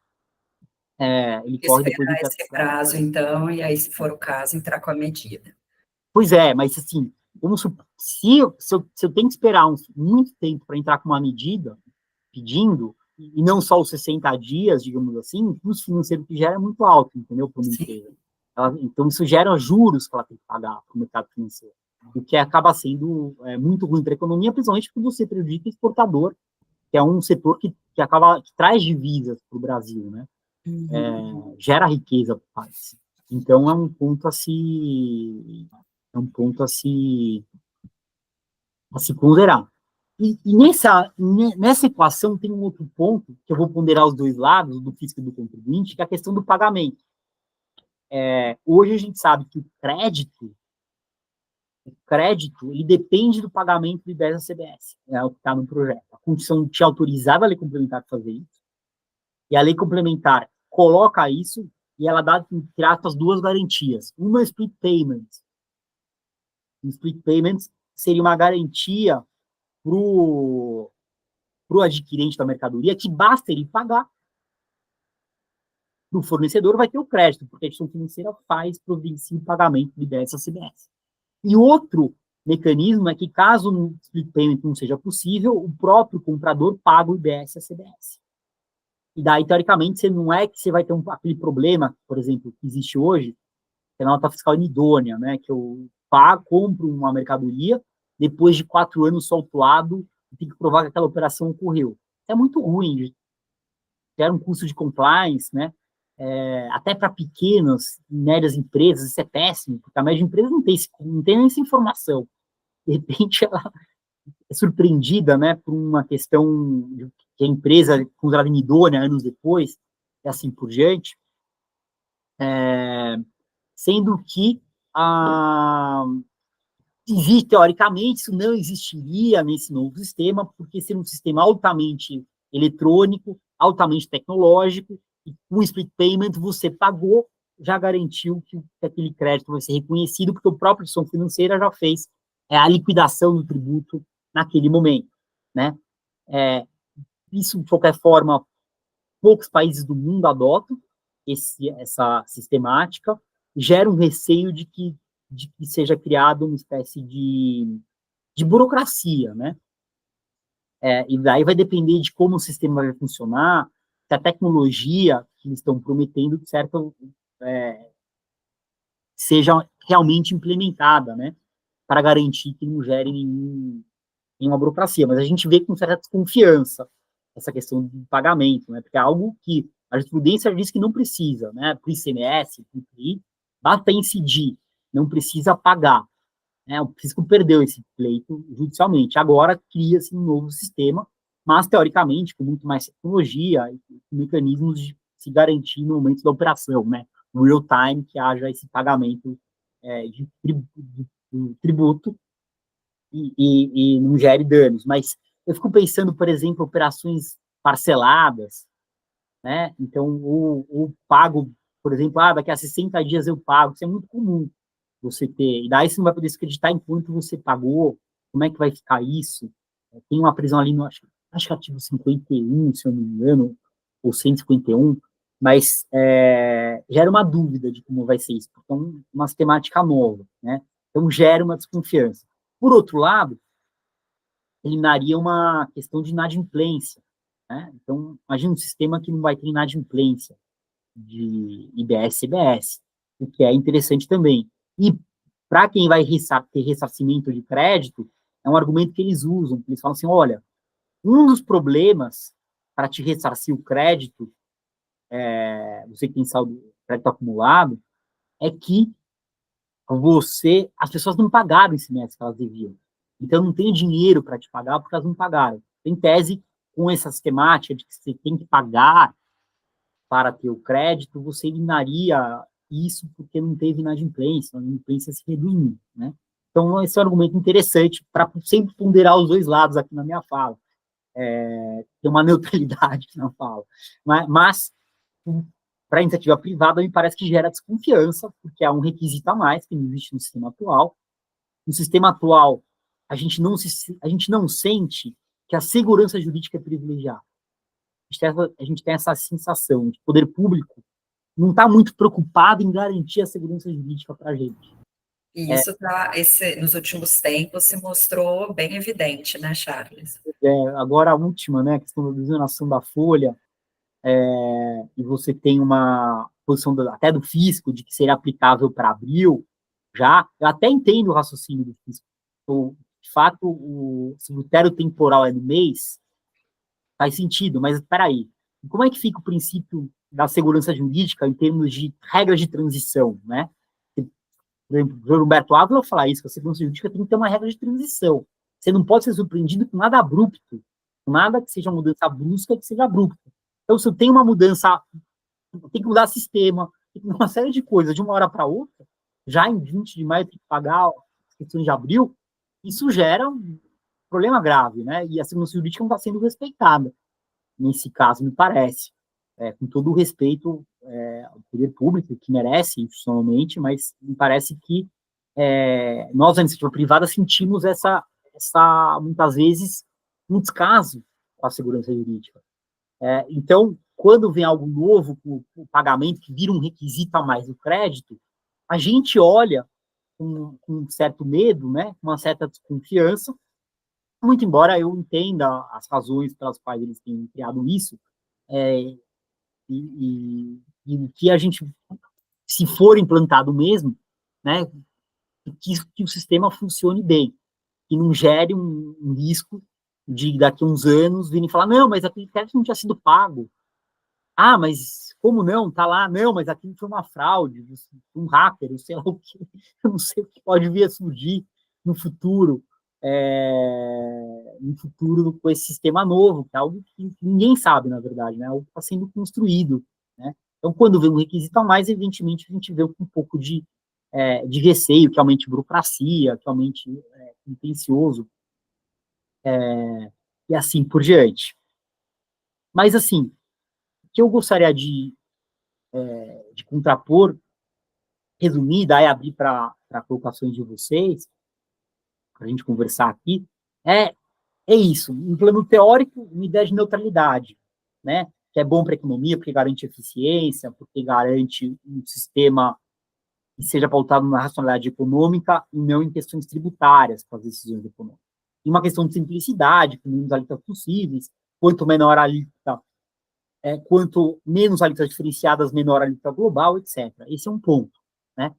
ele corre depois de um certo esse prazo, então, e aí, se for o caso, entrar com a medida. Pois é, mas assim, se eu tenho que esperar muito tempo para entrar com uma medida, pedindo, e não só os 60 dias, digamos assim, o custo financeiro que gera é muito alto, entendeu, para uma empresa. Então, isso gera juros que ela tem que pagar para o mercado financeiro, o que acaba sendo muito ruim para a economia, principalmente porque você prejudica o exportador, que é um setor que traz divisas para o Brasil, né? Gera riqueza para o país. Então, é um ponto a se ponderar. E nessa equação tem um outro ponto, que eu vou ponderar os dois lados, do fisco e do contribuinte, que é a questão do pagamento. Hoje a gente sabe que o crédito, ele depende do pagamento do IBS à CBS, é o que está no projeto. A Constituição te autorizava a lei complementar a fazer isso, e a lei complementar coloca isso, e ela dá, entre aspas, duas garantias. Uma é split payment. O split payment seria uma garantia para o adquirente da mercadoria, que basta ele pagar, para o fornecedor vai ter o crédito, porque a instituição financeira providencia o pagamento do IBS à CBS. E outro mecanismo é que, caso o split payment não seja possível, o próprio comprador paga o IBS à CBS. E daí, teoricamente, não é que você vai ter aquele problema, por exemplo, que existe hoje, que é a nota fiscal inidônea, né, que eu compro uma mercadoria, depois de 4 anos soltuado, tem que provar que aquela operação ocorreu. Isso é muito ruim, gera um custo de compliance, né? Até para pequenas, médias empresas, isso é péssimo, porque a média empresa não tem essa informação. De repente, ela é surpreendida, né, por uma questão de que a empresa é considerada inidônea anos depois, e assim por diante, sendo que teoricamente, isso não existiria nesse novo sistema, porque seria um sistema altamente eletrônico, altamente tecnológico, e com o split payment você pagou, já garantiu que aquele crédito vai ser reconhecido, porque o próprio instituição financeira já fez a liquidação do tributo naquele momento, né? Isso, de qualquer forma, poucos países do mundo adotam essa sistemática, gera um receio de que seja criada uma espécie de burocracia, né? E daí vai depender de como o sistema vai funcionar, se a tecnologia que eles estão prometendo, certo, seja realmente implementada, né? Para garantir que não gere nenhuma burocracia. Mas a gente vê com certa desconfiança essa questão do pagamento, né? Porque é algo que a jurisprudência diz que não precisa, né? Para o ICMS, para o IPI, basta incidir, não precisa pagar. O fisco perdeu esse pleito judicialmente. Agora cria-se um novo sistema, mas teoricamente com muito mais tecnologia e mecanismos de se garantir no momento da operação, né? Real time, que haja esse pagamento de tributo e não gere danos. Mas eu fico pensando, por exemplo, operações parceladas, né? Então, o pago, por exemplo, daqui a 60 dias eu pago, isso é muito comum você ter, e daí você não vai poder se acreditar enquanto você pagou, como é que vai ficar isso? Tem uma prisão ali no, acho que artigo 51, se eu não me engano, ou 151, mas gera uma dúvida de como vai ser isso, porque é uma sistemática nova, né? Então, gera uma desconfiança. Por outro lado, eliminaria uma questão de inadimplência, né? Então, imagina um sistema que não vai ter inadimplência de IBS e CBS, o que é interessante também. E para quem vai ter ressarcimento de crédito, é um argumento que eles usam, eles falam assim, olha, um dos problemas para te ressarcir o crédito, você que tem saldo crédito acumulado, é que as pessoas não pagaram esse mês que elas deviam. Então, não tem dinheiro para te pagar porque elas não pagaram. Em tese, com essa sistemática de que você tem que pagar para ter o crédito, você eliminaria isso porque não teve inadimplência, a inadimplência se reduziu, né? Então, esse é um argumento interessante para sempre ponderar os dois lados aqui na minha fala. Tem uma neutralidade na fala. Mas para a iniciativa privada, me parece que gera desconfiança, porque é um requisito a mais que não existe no sistema atual. No sistema atual, a gente não sente que a segurança jurídica é privilegiada. A gente tem essa sensação de que o poder público não está muito preocupado em garantir a segurança jurídica para a gente. E isso nos últimos tempos se mostrou bem evidente, né, Charles? Agora a última, né, a questão da desoneраção da folha, e você tem uma posição até do fisco de que seria aplicável para abril, eu até entendo o raciocínio do fisco. De fato, se o critério temporal é no mês, faz sentido, mas espera aí. Como é que fica o princípio da segurança jurídica em termos de regras de transição, né? Por exemplo, o Roberto Ávila fala isso, que a segurança jurídica tem que ter uma regra de transição. Você não pode ser surpreendido com nada abrupto, com nada que seja uma mudança brusca, que seja abrupta. Então, se eu tenho uma mudança, tem que mudar sistema, tem que mudar uma série de coisas de uma hora para outra, já em 20 de maio tem que pagar as questões de abril, isso gera um problema grave, né? E a segurança jurídica não está sendo respeitada, nesse caso, me parece. Com todo o respeito ao poder público, que merece institucionalmente, mas me parece que nós, na iniciativa privada, sentimos muitas vezes, um descaso com a segurança jurídica. Então, quando vem algo novo, o pagamento que vira um requisito a mais do crédito, a gente olha com um certo medo, né, uma certa desconfiança, muito embora eu entenda as razões pelas quais eles têm criado isso, e que a gente, se for implantado mesmo, né, que o sistema funcione bem, que não gere um risco de daqui a uns anos virem falar, não, mas aquele crédito não tinha sido pago. Ah, mas como não? Tá lá, não, mas aquilo foi uma fraude, um hacker, eu sei lá o que, eu não sei o que pode vir a surgir no futuro, com esse sistema novo, que é algo que ninguém sabe, na verdade, né? Algo que está sendo construído, né? Então, quando vem um requisito a mais, evidentemente, a gente vê um pouco de receio, que aumente burocracia, que aumente contencioso, e assim por diante. Mas, assim, o que eu gostaria de contrapor, resumir, daí abrir para colocações de vocês, para a gente conversar aqui, é isso, um plano teórico, uma ideia de neutralidade, né? Que é bom para a economia, porque garante eficiência, porque garante um sistema que seja pautado na racionalidade econômica e não em questões tributárias para as decisões econômicas. E uma questão de simplicidade, com menos alíquotas possíveis, quanto menor a alíquota, quanto menos alíquotas diferenciadas, menor a alíquota global, etc. Esse é um ponto, né?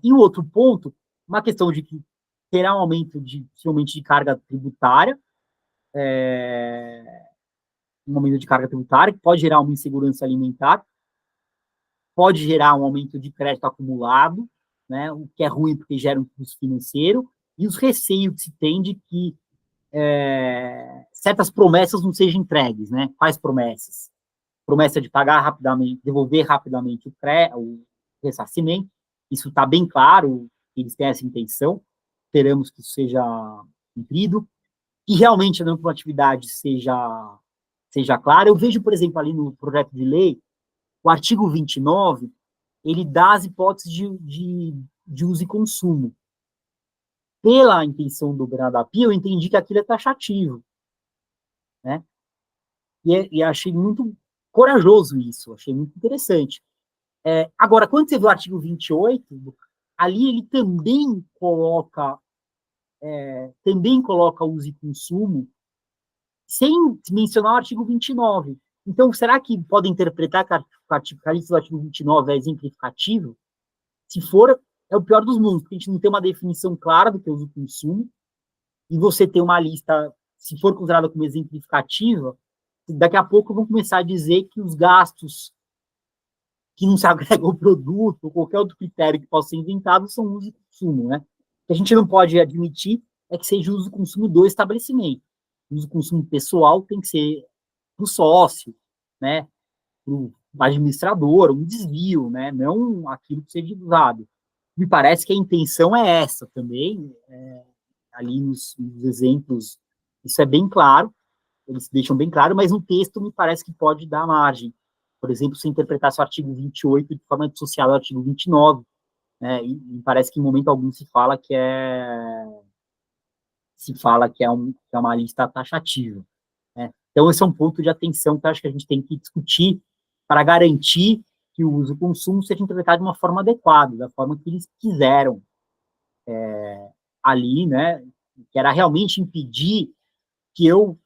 E o outro ponto, uma questão de que terá um aumento possivelmente de carga tributária, um aumento de carga tributária, que pode gerar uma insegurança alimentar, pode gerar um aumento de crédito acumulado, né, o que é ruim porque gera um custo financeiro, e os receios que se tem de que certas promessas não sejam entregues, né? Quais promessas? Promessa de pagar rapidamente, devolver rapidamente o ressarcimento, isso está bem claro, eles têm essa intenção, esperamos que isso seja cumprido, que realmente a normatividade seja clara. Eu vejo, por exemplo, ali no projeto de lei, o artigo 29, ele dá as hipóteses de uso e consumo. Pela intenção do Bernardo Api, eu entendi que aquilo é taxativo, né? E achei muito corajoso isso, achei muito interessante. Agora, quando você vê o artigo 28, ali ele também coloca uso e consumo, sem mencionar o artigo 29. Então, será que pode interpretar que a lista do artigo 29 é exemplificativo? Se for, é o pior dos mundos, porque a gente não tem uma definição clara do que é uso e consumo, e você tem uma lista, se for considerada como exemplificativa, daqui a pouco vão começar a dizer que os gastos que não se agregam ao produto, ou qualquer outro critério que possa ser inventado, são uso e consumo, né? O que a gente não pode admitir é que seja uso e consumo do estabelecimento. O uso e consumo pessoal tem que ser para o sócio, né? Para o administrador, um desvio, né? Não aquilo que seja usado. Me parece que a intenção é essa também, ali nos exemplos, isso é bem claro, eles deixam bem claro, mas no texto me parece que pode dar margem. Por exemplo, se interpretasse o artigo 28 de forma dissociada ao artigo 29, né? E parece que em momento algum se fala que se fala que é uma lista taxativa, né? Então, esse é um ponto de atenção que eu acho que a gente tem que discutir para garantir que o uso e o consumo seja interpretado de uma forma adequada, da forma que eles quiseram ali, né? Que era realmente impedir que eu,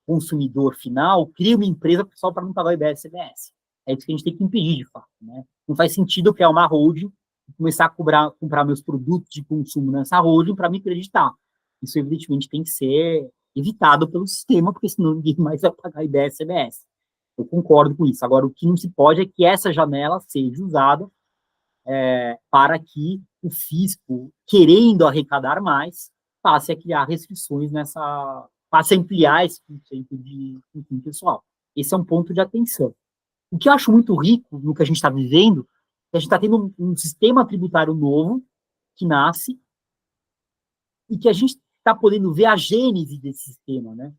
consumidor final, crie uma empresa só para não pagar o IBS-CBS. É isso que a gente tem que impedir, de fato, né? Não faz sentido eu criar uma holding e começar a comprar meus produtos de consumo nessa holding para me acreditar. Isso, evidentemente, tem que ser evitado pelo sistema, porque senão ninguém mais vai pagar IBS-CBS. Eu concordo com isso. Agora, o que não se pode é que essa janela seja usada para que o fisco, querendo arrecadar mais, passe a criar restrições passe a ampliar esse conceito de fim pessoal. Esse é um ponto de atenção. O que eu acho muito rico no que a gente está vivendo, é que a gente está tendo um sistema tributário novo que nasce e que a gente está podendo ver a gênese desse sistema, né?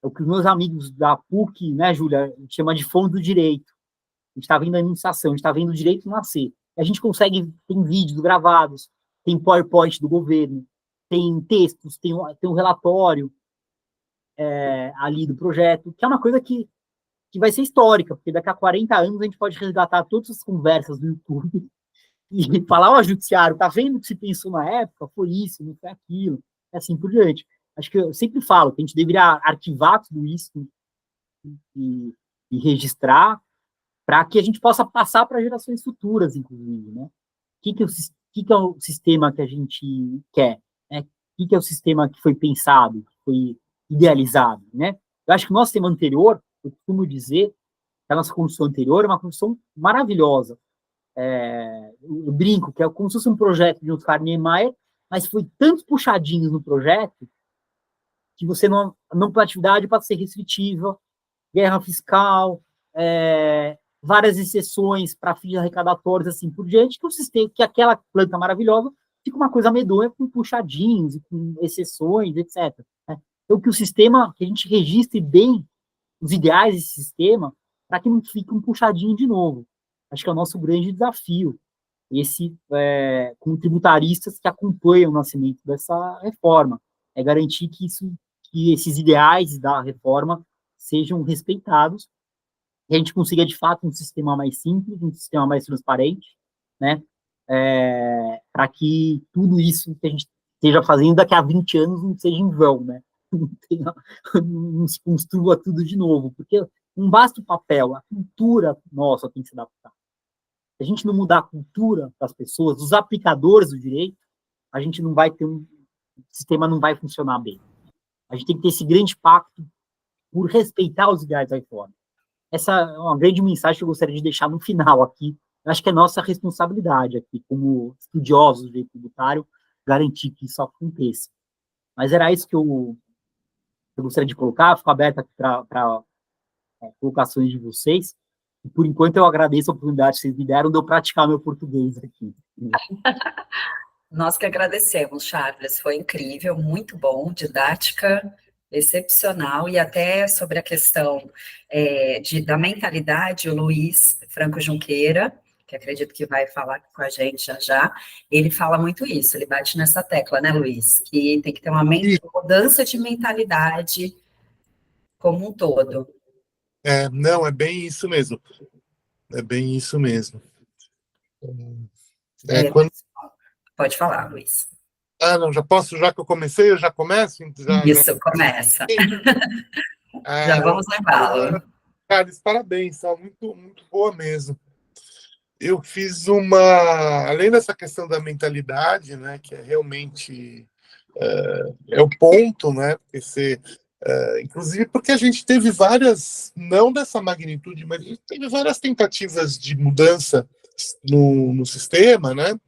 É o que os meus amigos da PUC, né, Júlia, chama de fundo do direito. A gente está vendo a enunciação, a gente está vendo o direito nascer. A gente consegue, tem vídeos gravados, tem PowerPoint do governo, tem textos, tem um relatório ali do projeto, que é uma coisa que vai ser histórica, porque daqui a 40 anos a gente pode resgatar todas as conversas do YouTube e falar, ó, judiciário, tá vendo o que se pensou na época? Foi isso, não foi aquilo, e assim por diante. Acho que eu sempre falo que a gente deveria arquivar tudo isso e registrar para que a gente possa passar para gerações futuras, inclusive, né? Que é o sistema que a gente quer? Né? Que é o sistema que foi pensado, que foi idealizado, né? Eu acho que o nosso sistema anterior, eu costumo dizer, que a nossa construção anterior é uma construção maravilhosa. Eu brinco que é como se fosse um projeto de Oscar Niemeyer, mas foi tantos puxadinhos no projeto que você não tem atividade para ser restritiva, guerra fiscal, várias exceções para fins arrecadatórios, assim por diante, que o sistema, que aquela planta maravilhosa fica uma coisa medonha com puxadinhos e com exceções, etc. Né? Então, que o sistema, que a gente registre bem os ideais desse sistema, para que não fique um puxadinho de novo. Acho que é o nosso grande desafio, com tributaristas que acompanham o nascimento dessa reforma, é garantir que esses ideais da reforma sejam respeitados, que a gente consiga, de fato, um sistema mais simples, um sistema mais transparente, né? Para que tudo isso que a gente esteja fazendo daqui a 20 anos não seja em vão, né? Não se construa tudo de novo, porque não basta o papel, a cultura nossa tem que se adaptar. Se a gente não mudar a cultura das pessoas, dos aplicadores do direito, a gente não vai ter o sistema não vai funcionar bem. A gente tem que ter esse grande pacto por respeitar os ideais da reforma. Essa é uma grande mensagem que eu gostaria de deixar no final aqui. Eu acho que é nossa responsabilidade aqui, como estudiosos do direito tributário, garantir que isso aconteça. Mas era isso que eu gostaria de colocar, fico aberto aqui para colocações de vocês. E, por enquanto, eu agradeço a oportunidade que vocês me deram de eu praticar meu português aqui. Nós que agradecemos, Charles, foi incrível, muito bom, didática excepcional, e até sobre a questão da mentalidade, o Luiz Franco Junqueira, que acredito que vai falar com a gente já já, ele fala muito isso, ele bate nessa tecla, né, Luiz? Que tem que ter uma mudança de mentalidade como um todo. Não, é bem isso mesmo. É bem isso mesmo. Quando... Pode falar, Luiz. Não, já posso, já que eu comecei, eu já começo? Isso, começa. Já vamos levá-lo. Carlos, parabéns, tá muito, muito boa mesmo. Eu fiz além dessa questão da mentalidade, né, que é realmente o ponto, né, porque inclusive porque a gente teve várias, não dessa magnitude, mas a gente teve várias tentativas de mudança no sistema, né,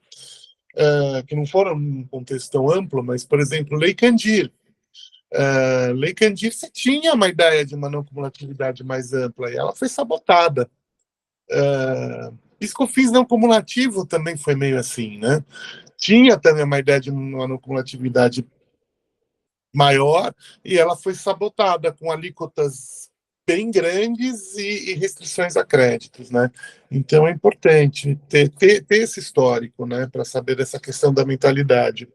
que não foram num contexto tão amplo, mas, por exemplo, Lei Candir. Lei Candir, você tinha uma ideia de uma não cumulatividade mais ampla, e ela foi sabotada. PiscoFins não cumulativo também foi meio assim, né? Tinha também uma ideia de uma não cumulatividade maior, e ela foi sabotada com alíquotas bem grandes e restrições a créditos, né? Então é importante ter esse histórico, né, para saber dessa questão da mentalidade.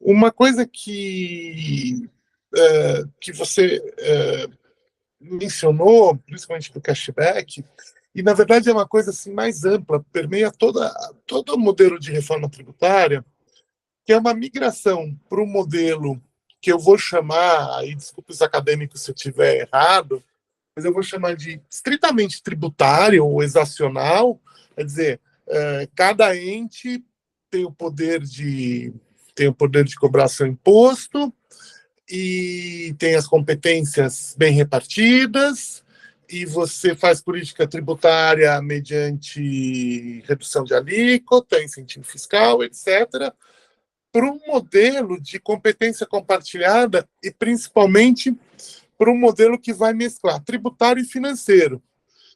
Uma coisa que você mencionou, principalmente do cashback, e na verdade é uma coisa assim mais ampla, permeia todo o modelo de reforma tributária, que é uma migração para um modelo que eu vou chamar, aí desculpe os acadêmicos se eu estiver errado, mas eu vou chamar de estritamente tributário ou exacional, quer dizer, cada ente tem o poder de cobrar seu imposto e tem as competências bem repartidas, e você faz política tributária mediante redução de alíquota, incentivo fiscal, etc., para um modelo de competência compartilhada e, principalmente, para um modelo que vai mesclar tributário e financeiro.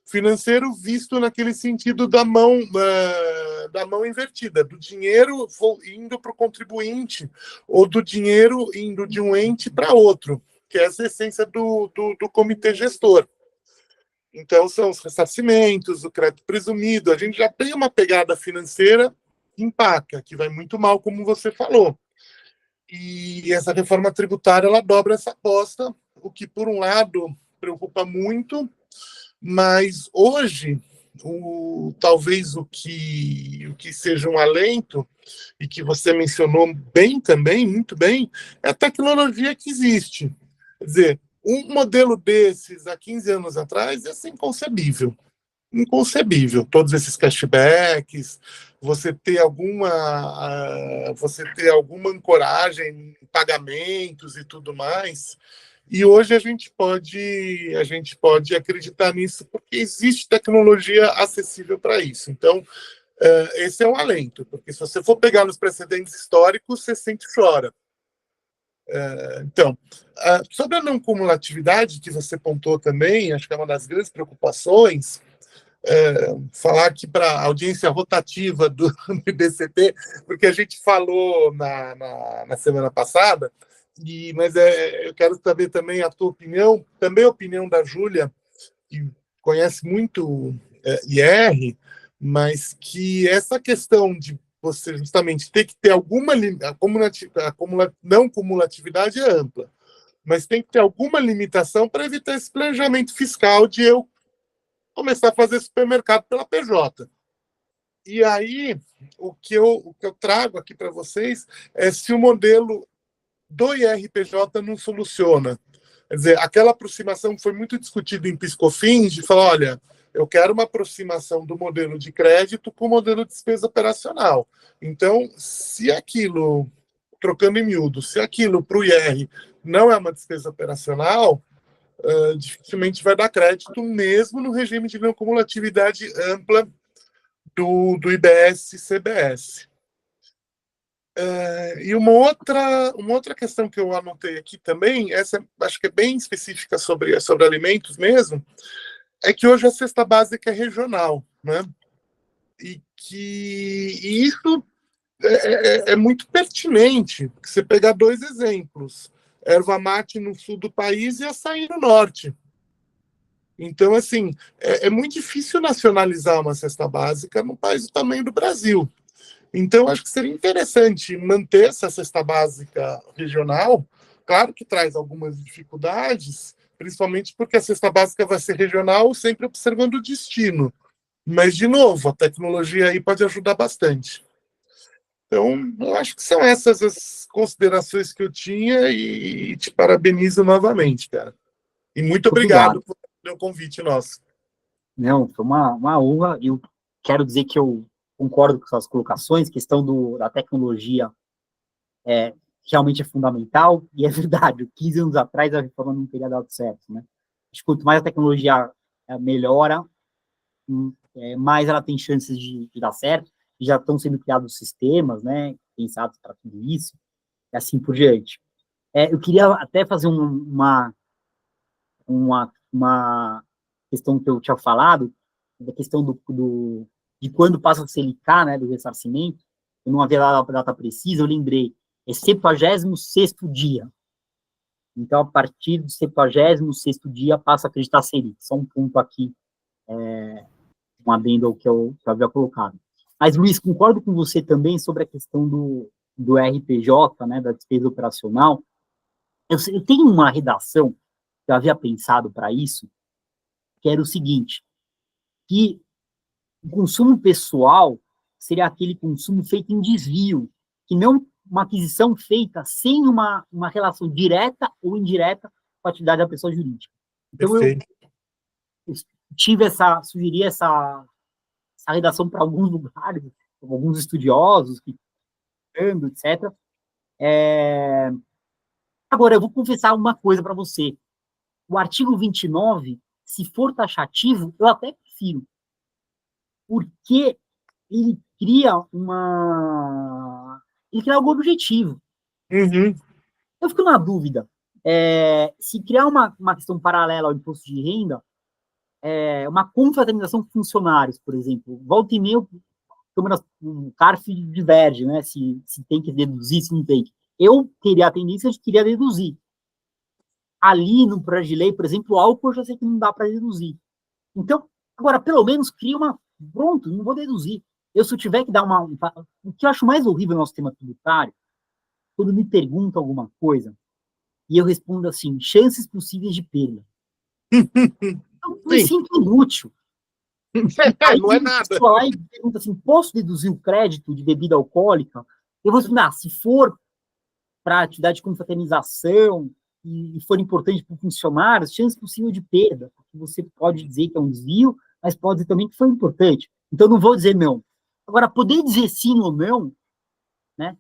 Financeiro visto naquele sentido da mão invertida, do dinheiro indo para o contribuinte ou do dinheiro indo de um ente para outro, que é essa essência do comitê gestor. Então, são os ressarcimentos, o crédito presumido. A gente já tem uma pegada financeira que empaca, que vai muito mal, como você falou. E essa reforma tributária, ela dobra essa aposta, o que, por um lado, preocupa muito, mas hoje, talvez o que seja um alento, e que você mencionou bem também, muito bem, é a tecnologia que existe. Quer dizer, um modelo desses há 15 anos atrás ia ser inconcebível. Inconcebível. Todos esses cashbacks, você ter alguma ancoragem em pagamentos e tudo mais. E hoje a gente pode acreditar nisso porque existe tecnologia acessível para isso. Então, esse é um alento, porque se você for pegar nos precedentes históricos, você sente e chora. Então, sobre a não cumulatividade, que você pontou também, acho que é uma das grandes preocupações, falar aqui para a audiência rotativa do IBCT, porque a gente falou na semana passada, mas eu quero saber também a tua opinião, também a opinião da Júlia, que conhece muito IR, mas que essa questão de você justamente ter que ter alguma não cumulatividade é ampla, mas tem que ter alguma limitação para evitar esse planejamento fiscal de eu começar a fazer supermercado pela PJ. E aí, o que eu trago aqui para vocês é se o modelo do IRPJ não soluciona. Quer dizer, aquela aproximação que foi muito discutida em PiscoFins, de falar, olha, eu quero uma aproximação do modelo de crédito com o modelo de despesa operacional. Então, se aquilo, trocando em miúdo, se aquilo para o IR não é uma despesa operacional, dificilmente vai dar crédito, mesmo no regime de não cumulatividade ampla do IBS-CBS. E uma outra questão que eu anotei aqui também, essa acho que é bem específica sobre alimentos mesmo, é que hoje a cesta básica é regional, né? E isso é muito pertinente. Você pegar dois exemplos, erva mate no sul do país e açaí no norte. Então, assim, é muito difícil nacionalizar uma cesta básica num país do tamanho do Brasil. Então, acho que seria interessante manter essa cesta básica regional. Claro que traz algumas dificuldades, principalmente porque a cesta básica vai ser regional, sempre observando o destino. Mas, de novo, a tecnologia aí pode ajudar bastante. Então, eu acho que são essas as considerações que eu tinha e te parabenizo novamente, cara. E muito obrigado por o convite nosso. Não, foi uma honra. Eu quero dizer que eu concordo com suas colocações, questão da tecnologia realmente é fundamental, e é verdade, 15 anos atrás a reforma não teria dado certo, né? Acho que quanto mais a tecnologia melhora, mais ela tem chances de dar certo, e já estão sendo criados sistemas, né, pensados para tudo isso, e assim por diante. Eu queria até fazer uma questão que eu tinha falado, da questão de quando passa a Selic, né, do ressarcimento. Eu não havia dado a data precisa, eu lembrei, é 76º dia. Então, a partir do 76º dia, passa a acreditar Selic. Só um ponto aqui, um adendo ao que eu havia colocado. Mas, Luiz, concordo com você também sobre a questão do RPJ, né, da despesa operacional, eu tenho uma redação que eu havia pensado para isso, que era o seguinte, que o consumo pessoal seria aquele consumo feito em desvio, que não uma aquisição feita sem uma relação direta ou indireta com a atividade da pessoa jurídica. Então, Perfeito. eu sugeri essa redação para alguns lugares, alguns estudiosos, etc. Agora, eu vou confessar uma coisa para você. O artigo 29, se for taxativo, eu até prefiro, porque ele cria algo objetivo. Uhum. Eu fico na dúvida, se criar uma questão paralela ao imposto de renda, uma confraternização com funcionários, por exemplo, volta e meia, o CARF diverge, né, se tem que deduzir, se não tem. Eu teria a tendência de querer deduzir. Ali, no projeto de lei, por exemplo, o álcool eu já sei que não dá para deduzir. Então, agora, pelo menos, cria uma... Pronto, não vou deduzir. Se eu tiver que dar o que eu acho mais horrível no nosso sistema tributário, quando me perguntam alguma coisa, e eu respondo assim, chances possíveis de perda. Eu me sinto inútil. Aí, Não é nada. Lá e pergunta assim, posso deduzir o crédito de bebida alcoólica? Eu vou responder, se for para atividade de confraternização e for importante para o funcionário, chance possível de perda, porque você pode dizer que é um desvio, mas pode dizer também que foi importante. Então, não vou dizer não. Agora, poder dizer sim ou não, né,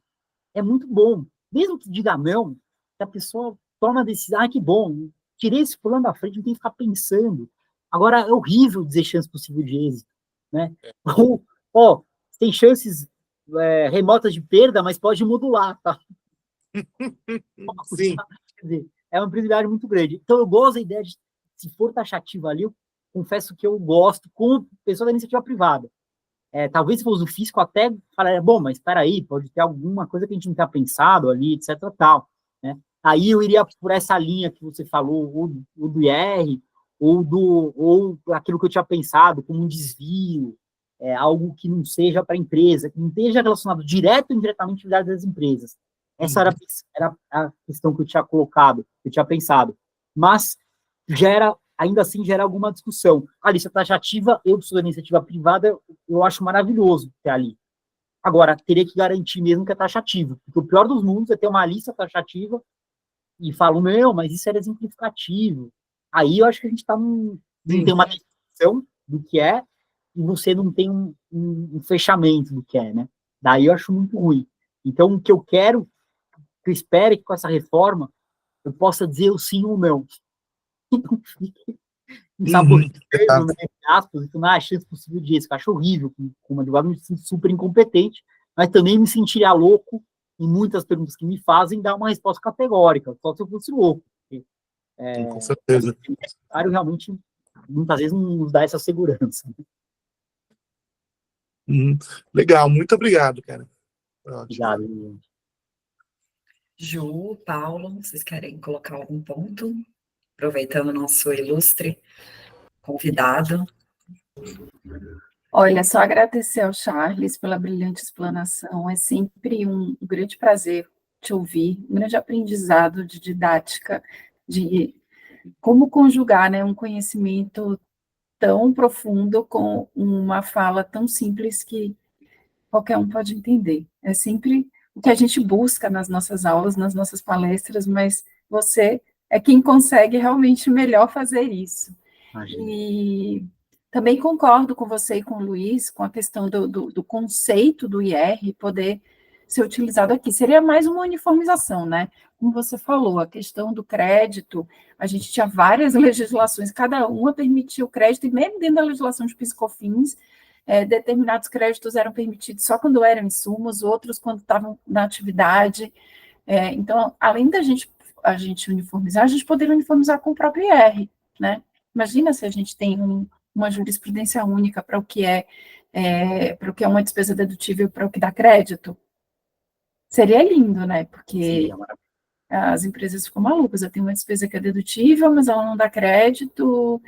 é muito bom. Mesmo que diga não, que a pessoa toma a decisão, que bom, tirei esse plano da frente, não tem que ficar pensando. Agora, é horrível dizer chance possível de êxito, né? Ou, tem chances remotas de perda, mas pode modular, tá? Sim. Quer dizer, é uma prioridade muito grande. Então, eu gosto da ideia de, se for taxativo ali, eu confesso que eu gosto com pessoa da iniciativa privada. Talvez se fosse o fisco até falaria, bom, mas espera aí, pode ter alguma coisa que a gente não tenha pensado ali, etc, tal, né? Aí eu iria por essa linha que você falou, ou do IR, ou aquilo que eu tinha pensado, como um desvio, algo que não seja para a empresa, que não esteja relacionado direto ou indiretamente à atividade das empresas. Essa era a questão que eu tinha colocado, que eu tinha pensado. Mas ainda assim gera alguma discussão. A lista taxativa, eu que sou da iniciativa privada, eu acho maravilhoso ter ali. Agora, teria que garantir mesmo que é taxativo, porque o pior dos mundos é ter uma lista taxativa e falo, meu, mas isso era exemplificativo. Aí eu acho que a gente está não tem uma definição do que é e você não tem um fechamento do que é, né? Daí eu acho muito ruim. Então, o que eu quero, que eu espero que com essa reforma eu possa dizer o sim ou não. Sabotando, né, aspas, então, a chance possível de êxito. Eu acho horrível, como advogado, me sinto super incompetente, mas também me sentiria louco em muitas perguntas que me fazem dar uma resposta categórica, só se eu fosse louco. Porque, com certeza. O realmente, muitas vezes, não nos dá essa segurança. Legal, muito obrigado, cara. Obrigado. Ju, Paulo, vocês querem colocar algum ponto? Aproveitando o nosso ilustre convidado. Olha, só agradecer ao Charles pela brilhante explanação. É sempre um grande prazer te ouvir, um grande aprendizado de didática, de como conjugar, né, um conhecimento tão profundo com uma fala tão simples que qualquer um pode entender. É sempre o que a gente busca nas nossas aulas, nas nossas palestras, mas você é quem consegue realmente melhor fazer isso. Imagina. E também concordo com você e com o Luiz, com a questão do conceito do IR poder ser utilizado aqui. Seria mais uma uniformização, né? Como você falou, a questão do crédito, a gente tinha várias legislações, cada uma permitia o crédito, e mesmo dentro da legislação de PIS/COFINS, determinados créditos eram permitidos só quando eram insumos, outros quando estavam na atividade. Então, além da a gente uniformizar, a gente poderia uniformizar com o próprio IR, né? Imagina se a gente tem uma jurisprudência única para o que para o que é uma despesa dedutível para o que dá crédito. Seria lindo, né? Porque as empresas ficam malucas. Eu tenho uma despesa que é dedutível, mas ela não dá crédito,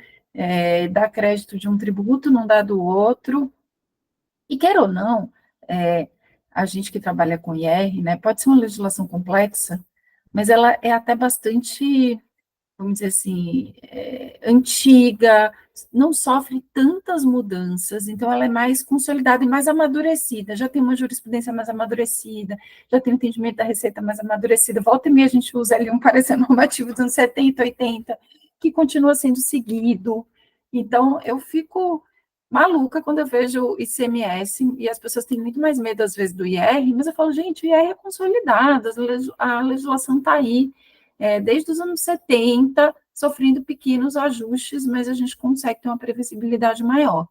dá crédito de um tributo, não dá do outro. E quer ou não, a gente que trabalha com IR, né, pode ser uma legislação complexa, mas ela é até bastante, vamos dizer assim, antiga, não sofre tantas mudanças, então ela é mais consolidada e mais amadurecida, já tem uma jurisprudência mais amadurecida, já tem o entendimento da receita mais amadurecida, volta e meia a gente usa ali um parecer normativo dos anos 70, 80, que continua sendo seguido, então eu fico maluca quando eu vejo o ICMS, e as pessoas têm muito mais medo, às vezes, do IR, mas eu falo, gente, o IR é consolidado, a legislação está aí, desde os anos 70, sofrendo pequenos ajustes, mas a gente consegue ter uma previsibilidade maior.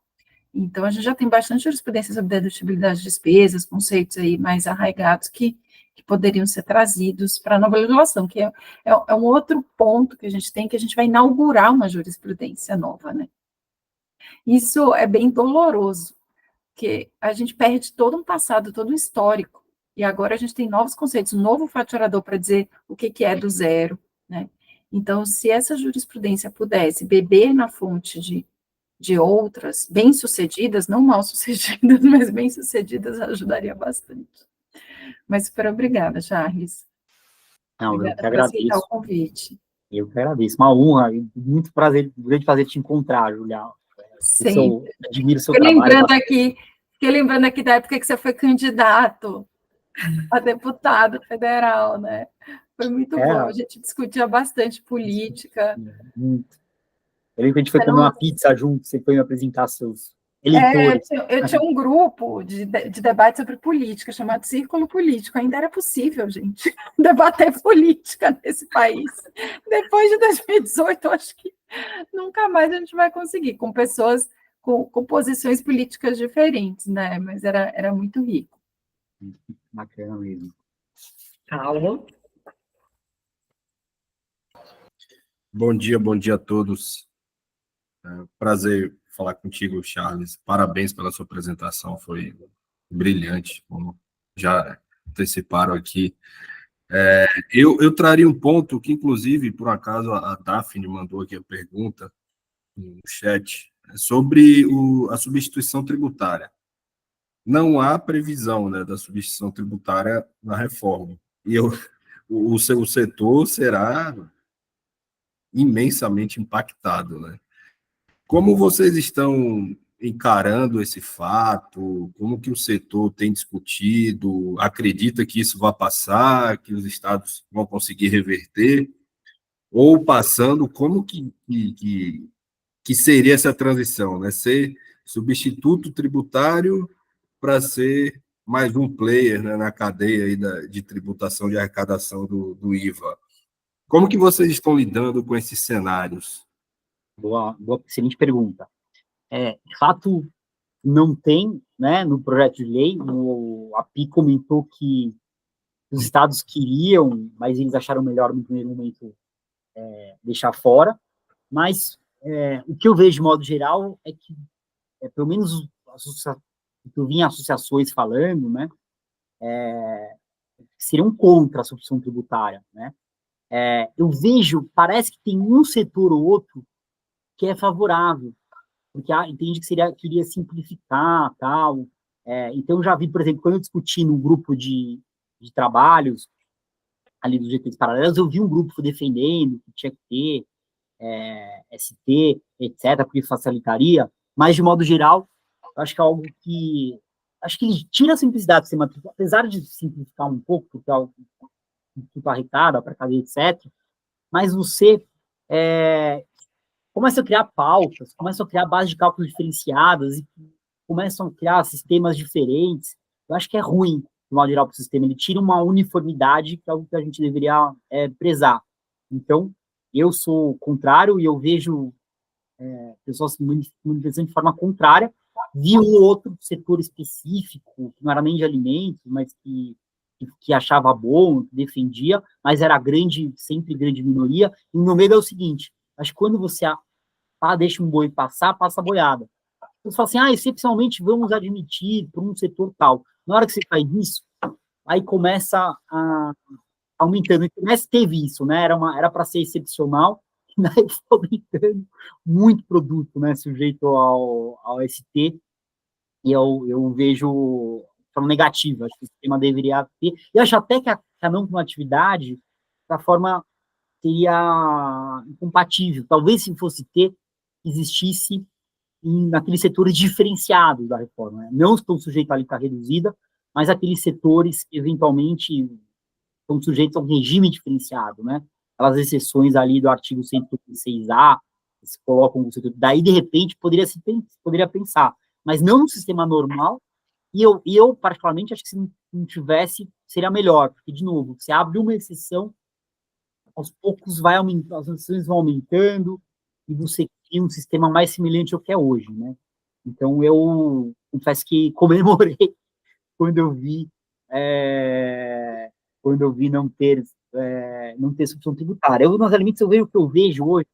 Então, a gente já tem bastante jurisprudência sobre dedutibilidade de despesas, conceitos aí mais arraigados que poderiam ser trazidos para a nova legislação, que é um outro ponto que a gente vai inaugurar uma jurisprudência nova, né? Isso é bem doloroso, porque a gente perde todo um passado, todo um histórico, e agora a gente tem novos conceitos, um novo fatorador para dizer o que é do zero, né? Então, se essa jurisprudência pudesse beber na fonte de outras, bem-sucedidas, não mal-sucedidas, mas bem-sucedidas, ajudaria bastante. Mas super obrigada, Charles. Não, Obrigada eu que por aceitar agradeço. o convite. Eu que agradeço. Uma honra, e muito prazer, um grande prazer te encontrar, Julia. Sim. Admiro o seu Fiquei trabalho. lembrando aqui da época que você foi candidato a deputado federal, né? Foi muito bom, a gente discutia bastante política. Muito. Eu lembro que a gente foi comer uma pizza junto, você foi me apresentar seus eleitores. Eu tinha um grupo de debate sobre política, chamado Círculo Político. Ainda era possível, gente, debater política nesse país. Depois de 2018, eu acho que nunca mais a gente vai conseguir, com pessoas com posições políticas diferentes, né? Mas era muito rico. Bacana mesmo. Paulo? Bom dia a todos. Prazer falar contigo, Charles. Parabéns pela sua apresentação, foi brilhante, como já anteciparam aqui. Eu traria um ponto que, inclusive, por acaso, a Daphne mandou aqui a pergunta no chat, sobre a substituição tributária. Não há previsão, né, da substituição tributária na reforma. E o setor será imensamente impactado, né? Como vocês estão encarando esse fato? Como que o setor tem discutido? Acredita que isso vai passar, que os estados vão conseguir reverter? Ou passando, como que seria essa transição, né? Ser substituto tributário para ser mais um player, né, na cadeia aí de tributação de arrecadação do IVA. Como que vocês estão lidando com esses cenários? Boa, excelente pergunta. De fato, não tem, né, no projeto de lei, a API comentou que os estados queriam, mas eles acharam melhor no primeiro momento deixar fora, mas o que eu vejo de modo geral é que, pelo menos o que eu vi em associações falando, né, seriam contra a substituição tributária, né. Eu vejo, parece que tem um setor ou outro que é favorável, porque entende que queria simplificar, tal. Então, já vi, por exemplo, quando eu discuti no grupo de trabalhos, ali dos GTs paralelos, eu vi um grupo defendendo que tinha que ter ST, etc., porque facilitaria, mas, de modo geral, eu acho que é algo que... Acho que ele tira a simplicidade do sistema, apesar de simplificar um pouco, porque é algo muito arrecada para cadeia, etc., mas você começa a criar pautas, começam a criar bases de cálculo diferenciadas e começam a criar sistemas diferentes. Eu acho que é ruim, de modo geral, para o sistema. Ele tira uma uniformidade, que é algo que a gente deveria prezar. Então, eu sou contrário e eu vejo pessoas se manifestando de forma contrária. Vi um outro setor específico, que não era nem de alimentos, mas que achava bom, que defendia, mas era sempre grande minoria. E o meu medo é o seguinte: acho que quando você deixa um boi passar, passa a boiada. Você fala assim, excepcionalmente vamos admitir para um setor tal. Na hora que você faz isso, aí começa aumentando. O comércio teve isso, né? Era para ser excepcional, e daí foi aumentando muito produto, né? Sujeito ao ST, e eu vejo forma negativa. Acho que o sistema deveria ter. E acho até que a não cumulatividade, da forma, seria incompatível. Talvez, se fosse ter, existisse naqueles setores diferenciados da reforma. Né? Não estão sujeitos à alíquota reduzida, mas aqueles setores que, eventualmente, estão sujeitos a um regime diferenciado, né? Aquelas exceções ali do artigo 136A, que se colocam no setor. Daí, de repente, poderia pensar, mas não no sistema normal. E eu, particularmente, acho que se não tivesse, seria melhor, porque, de novo, você abre uma exceção, aos poucos as exceções vão aumentando, e você cria um sistema mais semelhante ao que é hoje, né? Então, eu confesso que comemorei quando eu vi não ter substituição tributária. Nos alimentos, o que eu vejo hoje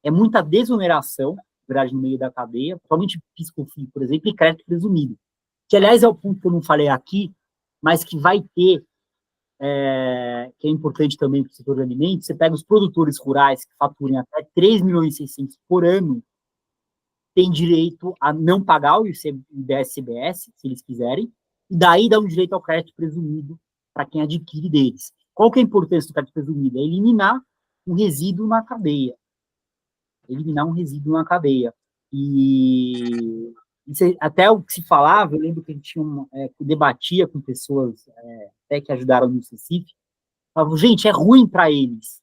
é muita desoneração, na verdade, no meio da cadeia, principalmente PIS/COFINS, por exemplo, e crédito presumido. Que, aliás, é o ponto que eu não falei aqui, mas que vai ter, que é importante também para o setor de alimentos. Você pega os produtores rurais que faturem até 3,6 milhões por ano, tem direito a não pagar o ICMS-CBS, se eles quiserem, e daí dá um direito ao crédito presumido para quem adquire deles. Qual que é a importância do crédito presumido? É eliminar um resíduo na cadeia. E até o que se falava, eu lembro que a gente debatia com pessoas até que ajudaram no CECIF, falavam, gente, é ruim para eles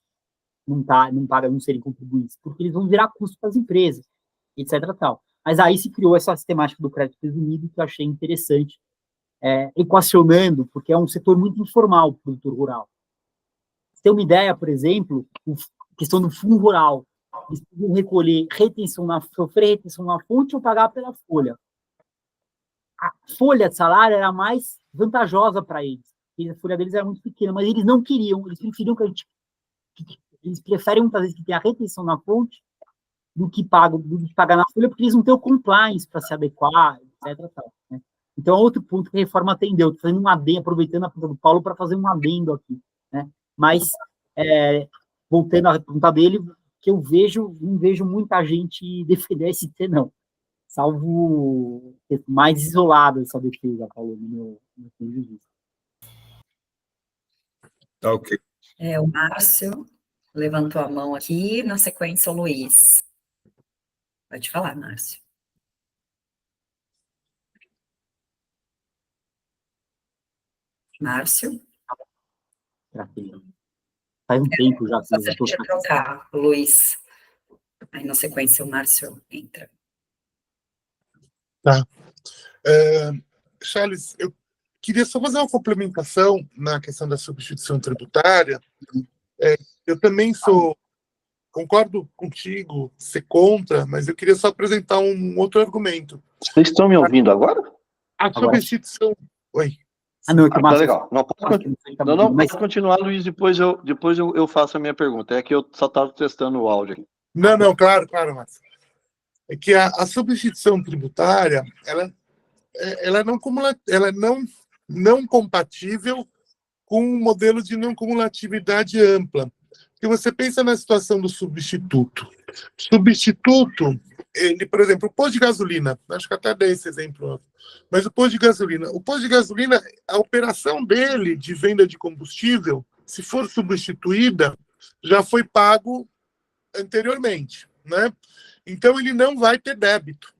não serem contribuintes, porque eles vão virar custo para as empresas, etc. Tal. Mas aí se criou essa sistemática do crédito presumido, que eu achei interessante, equacionando, porque é um setor muito informal, o produtor rural. Você tem uma ideia, por exemplo, a questão do fundo rural, eles precisam recolher sofrer retenção na fonte ou pagar pela folha. A folha de salário era mais vantajosa para eles, porque a folha deles era muito pequena, mas eles não queriam, eles preferiam eles preferem muitas vezes que tenha retenção na fonte do que pagar na folha, porque eles não têm o compliance para se adequar, etc. Tal, né? Então, é outro ponto que a reforma atendeu. Estou fazendo um adendo, aproveitando a pergunta do Paulo para fazer um adendo aqui, né? Mas, voltando à pergunta dele, que não vejo muita gente defender a ST, não. Salvo mais isolada essa defesa, Paulo, no meu ponto de vista. Tá ok. O Márcio levantou a mão aqui, na sequência o Luiz. Pode falar, Márcio. Márcio? Faz um tempo já. Só se a gente trocar, Luiz. Aí, na sequência, o Márcio entra. Tá. Charles, eu queria só fazer uma complementação na questão da substituição tributária. Eu também concordo contigo, ser contra, mas eu queria só apresentar um outro argumento. Vocês estão me ouvindo agora? A substituição... Oi. Não, tá legal. Não, pode continuar, Luiz, depois eu faço a minha pergunta. É que eu só estava testando o áudio aqui. Não, claro, Márcio. É que a substituição tributária, ela é não compatível com um modelo de não cumulatividade ampla. Porque você pensa na situação do substituto. Substituto, ele, por exemplo, o posto de gasolina, acho que até dei esse exemplo, mas o posto de gasolina, a operação dele de venda de combustível, se for substituída, já foi pago anteriormente, né? Então, ele não vai ter débito.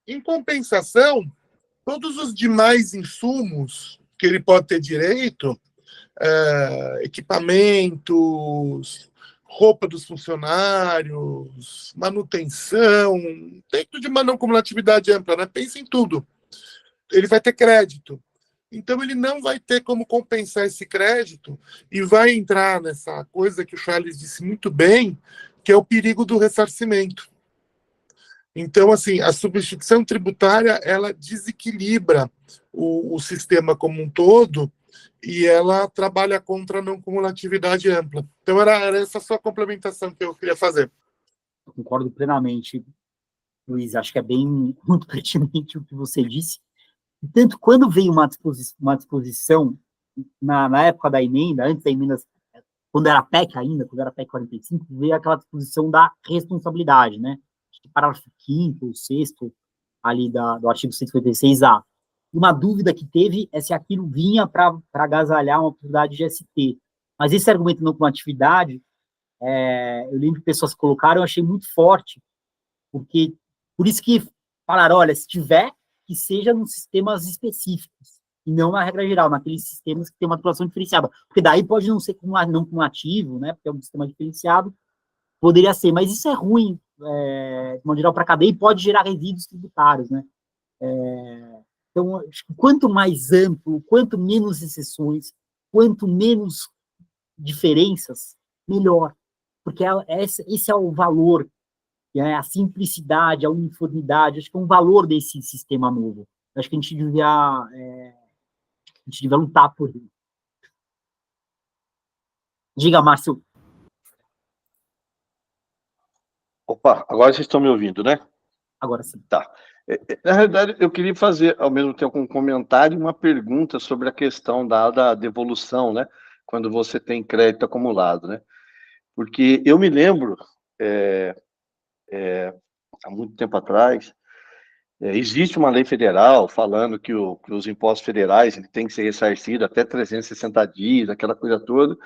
Em compensação, todos os demais insumos que ele pode ter direito, equipamentos, roupa dos funcionários, manutenção, dentro de uma não cumulatividade ampla, né? Pensa em tudo. Ele vai ter crédito. Então, ele não vai ter como compensar esse crédito e vai entrar nessa coisa que o Charles disse muito bem, que é o perigo do ressarcimento. Então, assim, a substituição tributária, ela desequilibra o sistema como um todo e ela trabalha contra a não cumulatividade ampla. Então, era essa só complementação que eu queria fazer. Eu concordo plenamente, Luiz. Acho que é muito pertinente o que você disse. Tanto quando veio uma disposição na época da emenda, antes da emenda, quando era PEC ainda, quando era PEC 45, veio aquela disposição da responsabilidade, né? Parágrafo 5º ou 6º ali do artigo 156A. Uma dúvida que teve é se aquilo vinha para agasalhar uma possibilidade de ST. Mas esse argumento não com atividade, eu lembro que pessoas colocaram, eu achei muito forte, porque por isso que falaram, olha, se tiver, que seja nos sistemas específicos, e não na regra geral, naqueles sistemas que tem uma atuação diferenciada, porque daí pode não ser não cumulativo, né, porque é um sistema diferenciado, poderia ser, mas isso é ruim, de modo geral, para a cadeia, e pode gerar resíduos tributários, né. Então, acho que quanto mais amplo, quanto menos exceções, quanto menos diferenças, melhor, porque esse é o valor, a simplicidade, a uniformidade, acho que é um valor desse sistema novo. Acho que a gente devia lutar por ele. Diga, Márcio. Opa, agora vocês estão me ouvindo, né? Agora sim. Tá. Na realidade, eu queria fazer, ao mesmo tempo, um comentário e uma pergunta sobre a questão da devolução, né? Quando você tem crédito acumulado, né? Porque eu me lembro, há muito tempo atrás, existe uma lei federal falando que os impostos federais têm que ser ressarcidos até 360 dias, aquela coisa toda,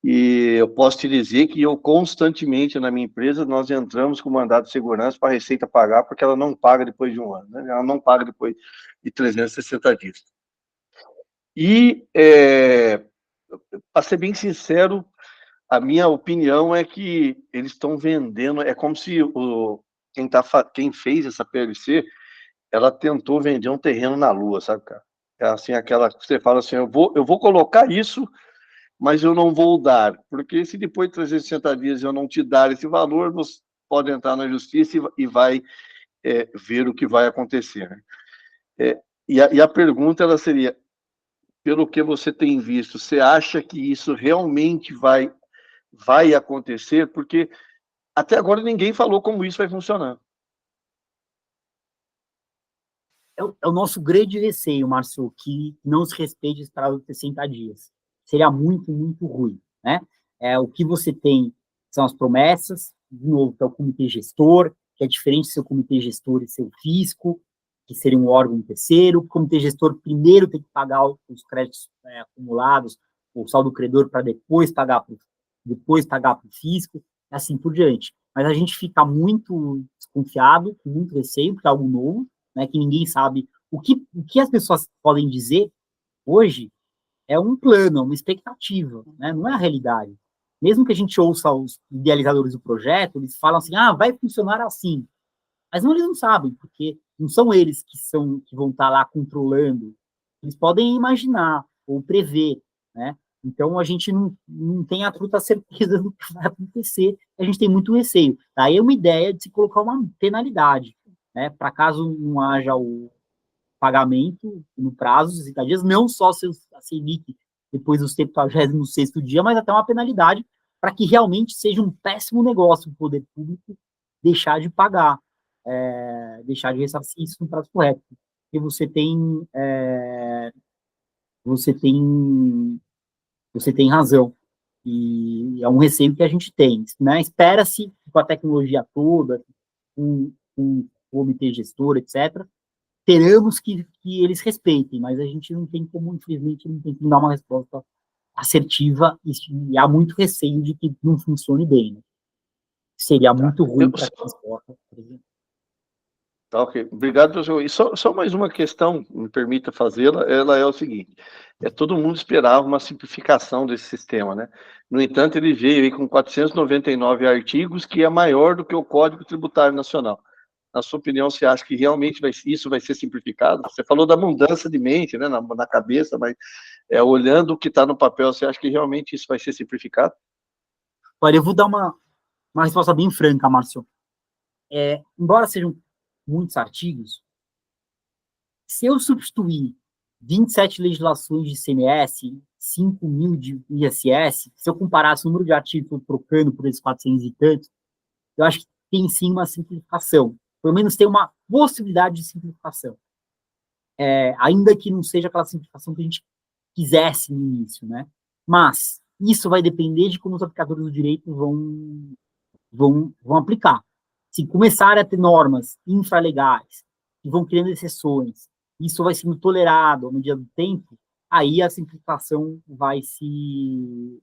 e eu posso te dizer que eu constantemente na minha empresa, nós entramos com mandado de segurança para a Receita pagar, porque ela não paga depois de um ano, né? Ela não paga depois de 360 dias. E, para ser bem sincero, a minha opinião é que eles estão vendendo, é como se quem fez essa PLC, ela tentou vender um terreno na lua, sabe, cara? É assim, aquela que você fala assim, eu vou colocar isso, mas eu não vou dar, porque se depois de 360 dias eu não te dar esse valor, você pode entrar na justiça e vai ver o que vai acontecer, né? E a pergunta, ela seria, pelo que você tem visto, você acha que isso realmente vai acontecer? Porque até agora ninguém falou como isso vai funcionar. É o nosso grande receio, Márcio, que não se respeite esse prazo de 60 dias. Seria muito, muito ruim, né? O que você tem são as promessas, de novo, que é o comitê gestor, que é diferente do seu comitê gestor e seu fisco, que seria um órgão terceiro. O comitê gestor primeiro tem que pagar os créditos acumulados, o saldo credor, para depois pagar para o fisco, e assim por diante. Mas a gente fica muito desconfiado, com muito receio, porque é algo novo, né, que ninguém sabe. O que as pessoas podem dizer hoje é um plano, é uma expectativa, né, não é a realidade. Mesmo que a gente ouça os idealizadores do projeto, eles falam assim, vai funcionar assim. Mas eles não sabem, porque não são eles que vão estar lá controlando. Eles podem imaginar ou prever, né? Então, a gente não tem absoluta certeza do que vai acontecer, a gente tem muito receio. Daí é uma ideia de se colocar uma penalidade, né? Para caso não haja o pagamento no prazo de 60 dias, não só a Selic depois do 76º dia, mas até uma penalidade para que realmente seja um péssimo negócio o poder público deixar de pagar, deixar de ressarcir isso no prazo correto. Porque você tem razão. E é um receio que a gente tem, né? Espera-se, com a tecnologia toda, com o comitê gestor, etc., teremos que eles respeitem, mas a gente não tem como, infelizmente, não tem como dar uma resposta assertiva e há muito receio de que não funcione bem, né? Seria muito ruim para quem exporta, por exemplo. Tá, ok. Obrigado, professor. E só mais uma questão, me permita fazê-la, ela é o seguinte, todo mundo esperava uma simplificação desse sistema, né? No entanto, ele veio aí com 499 artigos, que é maior do que o Código Tributário Nacional. Na sua opinião, você acha que realmente isso vai ser simplificado? Você falou da mudança de mente, né, na cabeça, mas olhando o que está no papel, você acha que realmente isso vai ser simplificado? Olha, eu vou dar uma resposta bem franca, Márcio. Embora sejam muitos artigos, se eu substituir 27 legislações de ICMS, 5 mil de ISS, se eu comparasse o número de artigos trocando por esses 400 e tantos, eu acho que tem sim uma simplificação. Pelo menos tem uma possibilidade de simplificação. Ainda que não seja aquela simplificação que a gente quisesse no início, né? Mas isso vai depender de como os aplicadores do direito vão aplicar. Se começarem a ter normas infralegais, que vão criando exceções, isso vai sendo tolerado ao medida do tempo, aí a simplificação vai se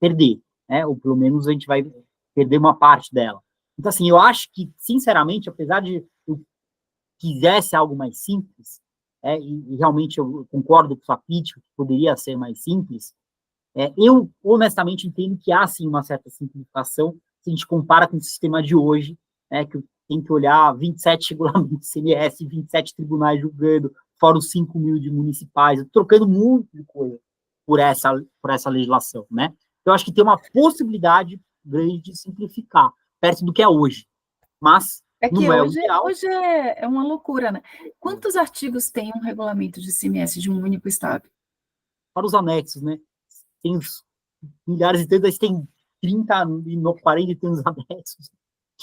perder, né? Ou pelo menos a gente vai perder uma parte dela. Então, assim, eu acho que, sinceramente, apesar de eu quisesse algo mais simples, e realmente eu concordo com o Fapiti, que poderia ser mais simples, eu honestamente entendo que há, sim, uma certa simplificação se a gente compara com o sistema de hoje, que tem que olhar 27 regulamentos do CMS, 27 tribunais julgando, fora os 5 mil de municipais, trocando muito de coisa por essa legislação, né? Então, eu acho que tem uma possibilidade grande de simplificar, perto do que é hoje, mas É que não é o hoje, ideal. hoje é uma loucura, né? Quantos artigos tem um regulamento de ICMS de um único estado? Para os anexos, né? Tem os milhares de tantos, tem 30 e 40 e tantos anexos.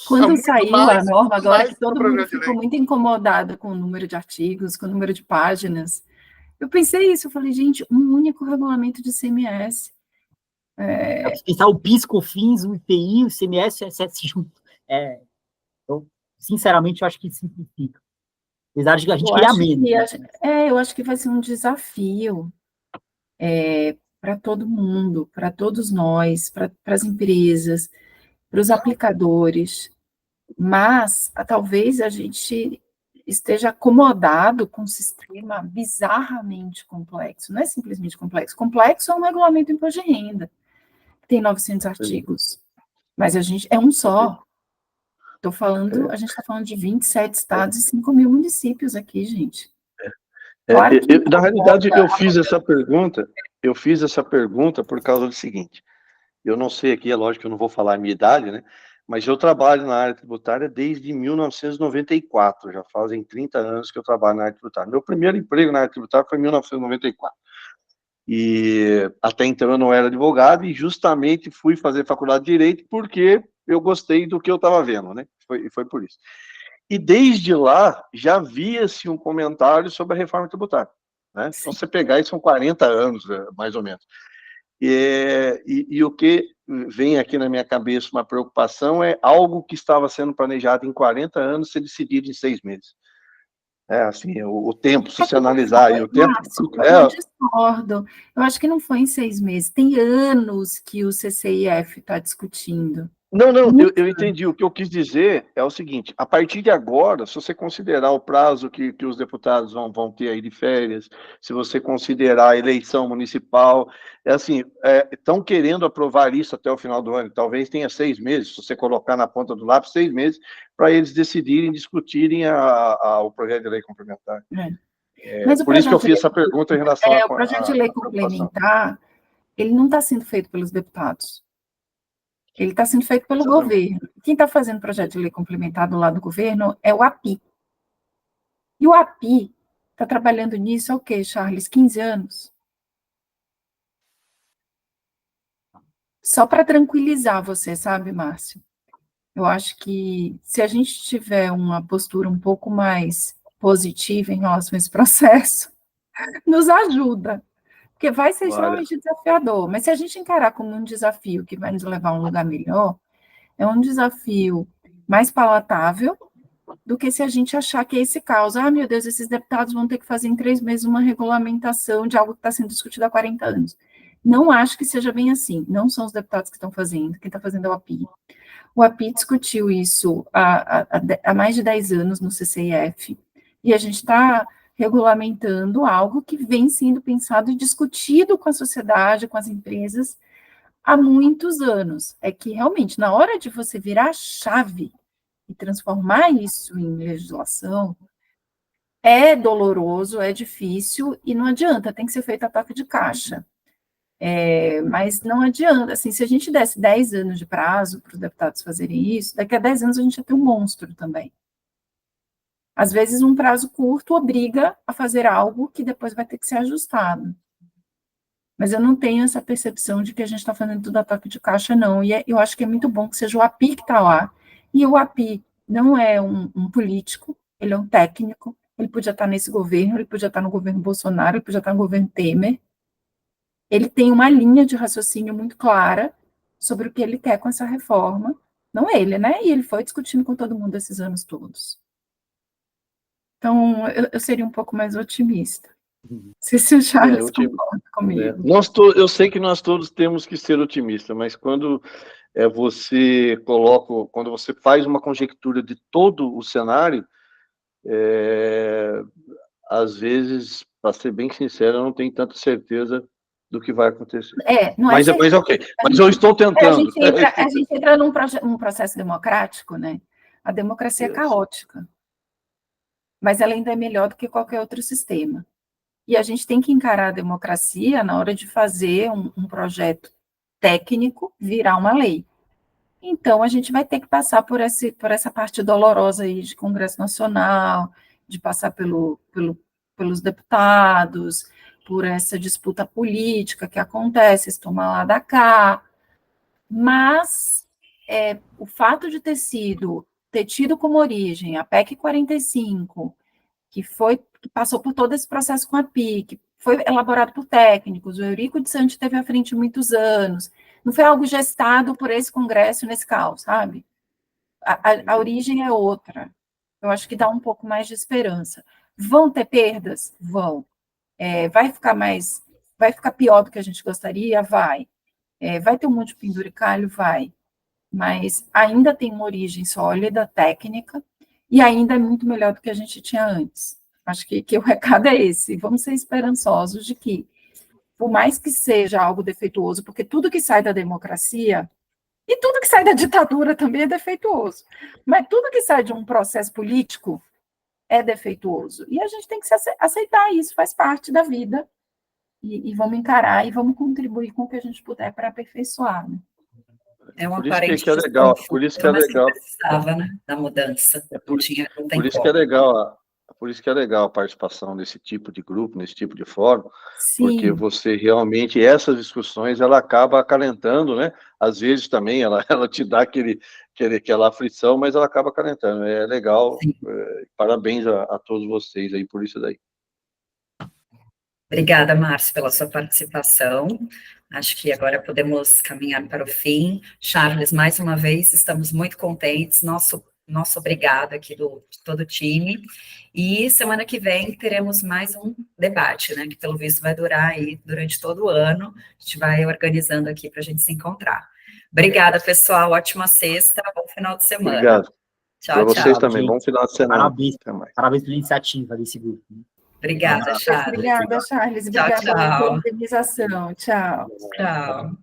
Quando muito saiu a mais, norma, muito agora mais que que o todo mundo projeto de ficou lei. muito incomodado com o número de artigos, com o número de páginas, eu pensei isso, eu falei, gente, um único regulamento de ICMS. Pensar o PIS, COFINS, o IPI, o ICMS, o ISS junto. Então, sinceramente, eu acho que simplifica. Apesar de que a gente Eu queria acho menos. que, Né? eu acho que vai ser um desafio para todo mundo, para todos nós, para as empresas, para os aplicadores, mas talvez a gente esteja acomodado com um sistema bizarramente complexo. Não é simplesmente complexo. Complexo é um regulamento de imposto de renda, que tem 900 artigos, mas a gente é um só. A gente está falando de 27 estados e 5 mil municípios aqui, gente. Claro que Na realidade, eu fiz essa pergunta por causa do seguinte, eu não sei aqui, é lógico que eu não vou falar a minha idade, né? Mas eu trabalho na área tributária desde 1994, já fazem 30 anos que eu trabalho na área tributária. Meu primeiro emprego na área tributária foi em 1994. E até então eu não era advogado e justamente fui fazer faculdade de Direito porque eu gostei do que eu estava vendo, né? Foi por isso. E desde lá já via-se um comentário sobre a reforma tributária, né? Então, você pegar isso são 40 anos, mais ou menos. E o que vem aqui na minha cabeça, uma preocupação, é algo que estava sendo planejado em 40 anos ser decidido em 6 meses. Assim, o tempo, se você analisar aí o tempo... Márcio, eu discordo. Eu acho que não foi em 6 meses. Tem anos que o CCIF está discutindo. Não, eu entendi. O que eu quis dizer é o seguinte: a partir de agora, se você considerar o prazo que os deputados vão ter aí de férias, se você considerar a eleição municipal, assim, estão querendo aprovar isso até o final do ano. Talvez tenha 6 meses, se você colocar na ponta do lápis, 6 meses, para eles decidirem, discutirem o projeto de lei complementar. Mas Por isso que eu fiz essa pergunta em relação o projeto de lei complementar, ele não está sendo feito pelos deputados. Ele está sendo feito pelo governo. Quem está fazendo o projeto de lei complementar do lado do governo é o API. E o API está trabalhando nisso há o quê, Charles? 15 anos? Só para tranquilizar você, sabe, Márcio? Eu acho que se a gente tiver uma postura um pouco mais positiva em relação a esse processo, nos ajuda. Porque vai ser extremamente desafiador. Mas se a gente encarar como um desafio que vai nos levar a um lugar melhor, é um desafio mais palatável do que se a gente achar que é esse caos. Ah, meu Deus, esses deputados vão ter que fazer em 3 meses uma regulamentação de algo que está sendo discutido há 40 anos. Não acho que seja bem assim. Não são os deputados que estão fazendo, quem está fazendo é o API. O API discutiu isso há mais de 10 anos no CCIF, e a gente está regulamentando algo que vem sendo pensado e discutido com a sociedade, com as empresas, há muitos anos. É que, realmente, na hora de você virar a chave e transformar isso em legislação, é doloroso, é difícil, e não adianta, tem que ser feito a toque de caixa. Mas não adianta, assim, se a gente desse 10 anos de prazo para os deputados fazerem isso, daqui a 10 anos a gente ia ter um monstro também. Às vezes, um prazo curto obriga a fazer algo que depois vai ter que ser ajustado. Mas eu não tenho essa percepção de que a gente está fazendo tudo a toque de caixa, não. E eu acho que é muito bom que seja o API que está lá. E o API não é um político, ele é um técnico, ele podia estar nesse governo, ele podia estar no governo Bolsonaro, ele podia estar no governo Temer. Ele tem uma linha de raciocínio muito clara sobre o que ele quer com essa reforma. Não ele, né? E ele foi discutindo com todo mundo esses anos todos. Então, eu seria um pouco mais otimista. Não sei se o Charles concorda comigo. Eu sei que nós todos temos que ser otimistas, mas quando quando você faz uma conjectura de todo o cenário, às vezes, para ser bem sincero, eu não tenho tanta certeza do que vai acontecer. Mas ok, mas eu estou tentando. A gente entra num processo democrático, né? A democracia é caótica, mas ela ainda é melhor do que qualquer outro sistema. E a gente tem que encarar a democracia na hora de fazer um projeto técnico virar uma lei. Então, a gente vai ter que passar por essa parte dolorosa aí de Congresso Nacional, de passar pelos deputados, por essa disputa política que acontece, esse tomar lá da cá. Mas o fato de ter tido como origem a PEC 45, que passou por todo esse processo com a PIC, foi elaborado por técnicos, o Eurico de Santos esteve à frente muitos anos, não foi algo gestado por esse Congresso nesse caos, sabe? A origem é outra. Eu acho que dá um pouco mais de esperança. Vão ter perdas? Vão. Vai ficar pior do que a gente gostaria? Vai. Vai ter um monte de penduricalho? Vai. Mas ainda tem uma origem sólida, técnica, e ainda é muito melhor do que a gente tinha antes. Acho que o recado é esse. Vamos ser esperançosos de que, por mais que seja algo defeituoso, porque tudo que sai da democracia, e tudo que sai da ditadura também é defeituoso, mas tudo que sai de um processo político é defeituoso. E a gente tem que aceitar isso, faz parte da vida, e vamos encarar e vamos contribuir com o que a gente puder para aperfeiçoar, né? É uma Por isso que é legal, por isso que é legal. Precisava, né, da mudança. Por isso que é legal a participação nesse tipo de grupo, nesse tipo de fórum, Sim. Porque você realmente, essas discussões, ela acaba acalentando, né? Às vezes também ela te dá aquela aflição, mas ela acaba acalentando. É legal, parabéns a todos vocês aí por isso daí. Obrigada, Márcio, pela sua participação. Acho que agora podemos caminhar para o fim. Charles, mais uma vez, estamos muito contentes. Nosso obrigado aqui de todo o time. E semana que vem teremos mais um debate, né? Que pelo visto vai durar aí durante todo o ano. A gente vai organizando aqui para a gente se encontrar. Obrigada, pessoal. Ótima sexta, bom final de semana. Obrigado. Tchau, para vocês tchau. também. Bom final de semana. Parabéns pela iniciativa desse grupo. Obrigada, Charles. Obrigada, Charles. Obrigada pela organização. Tchau. Tchau.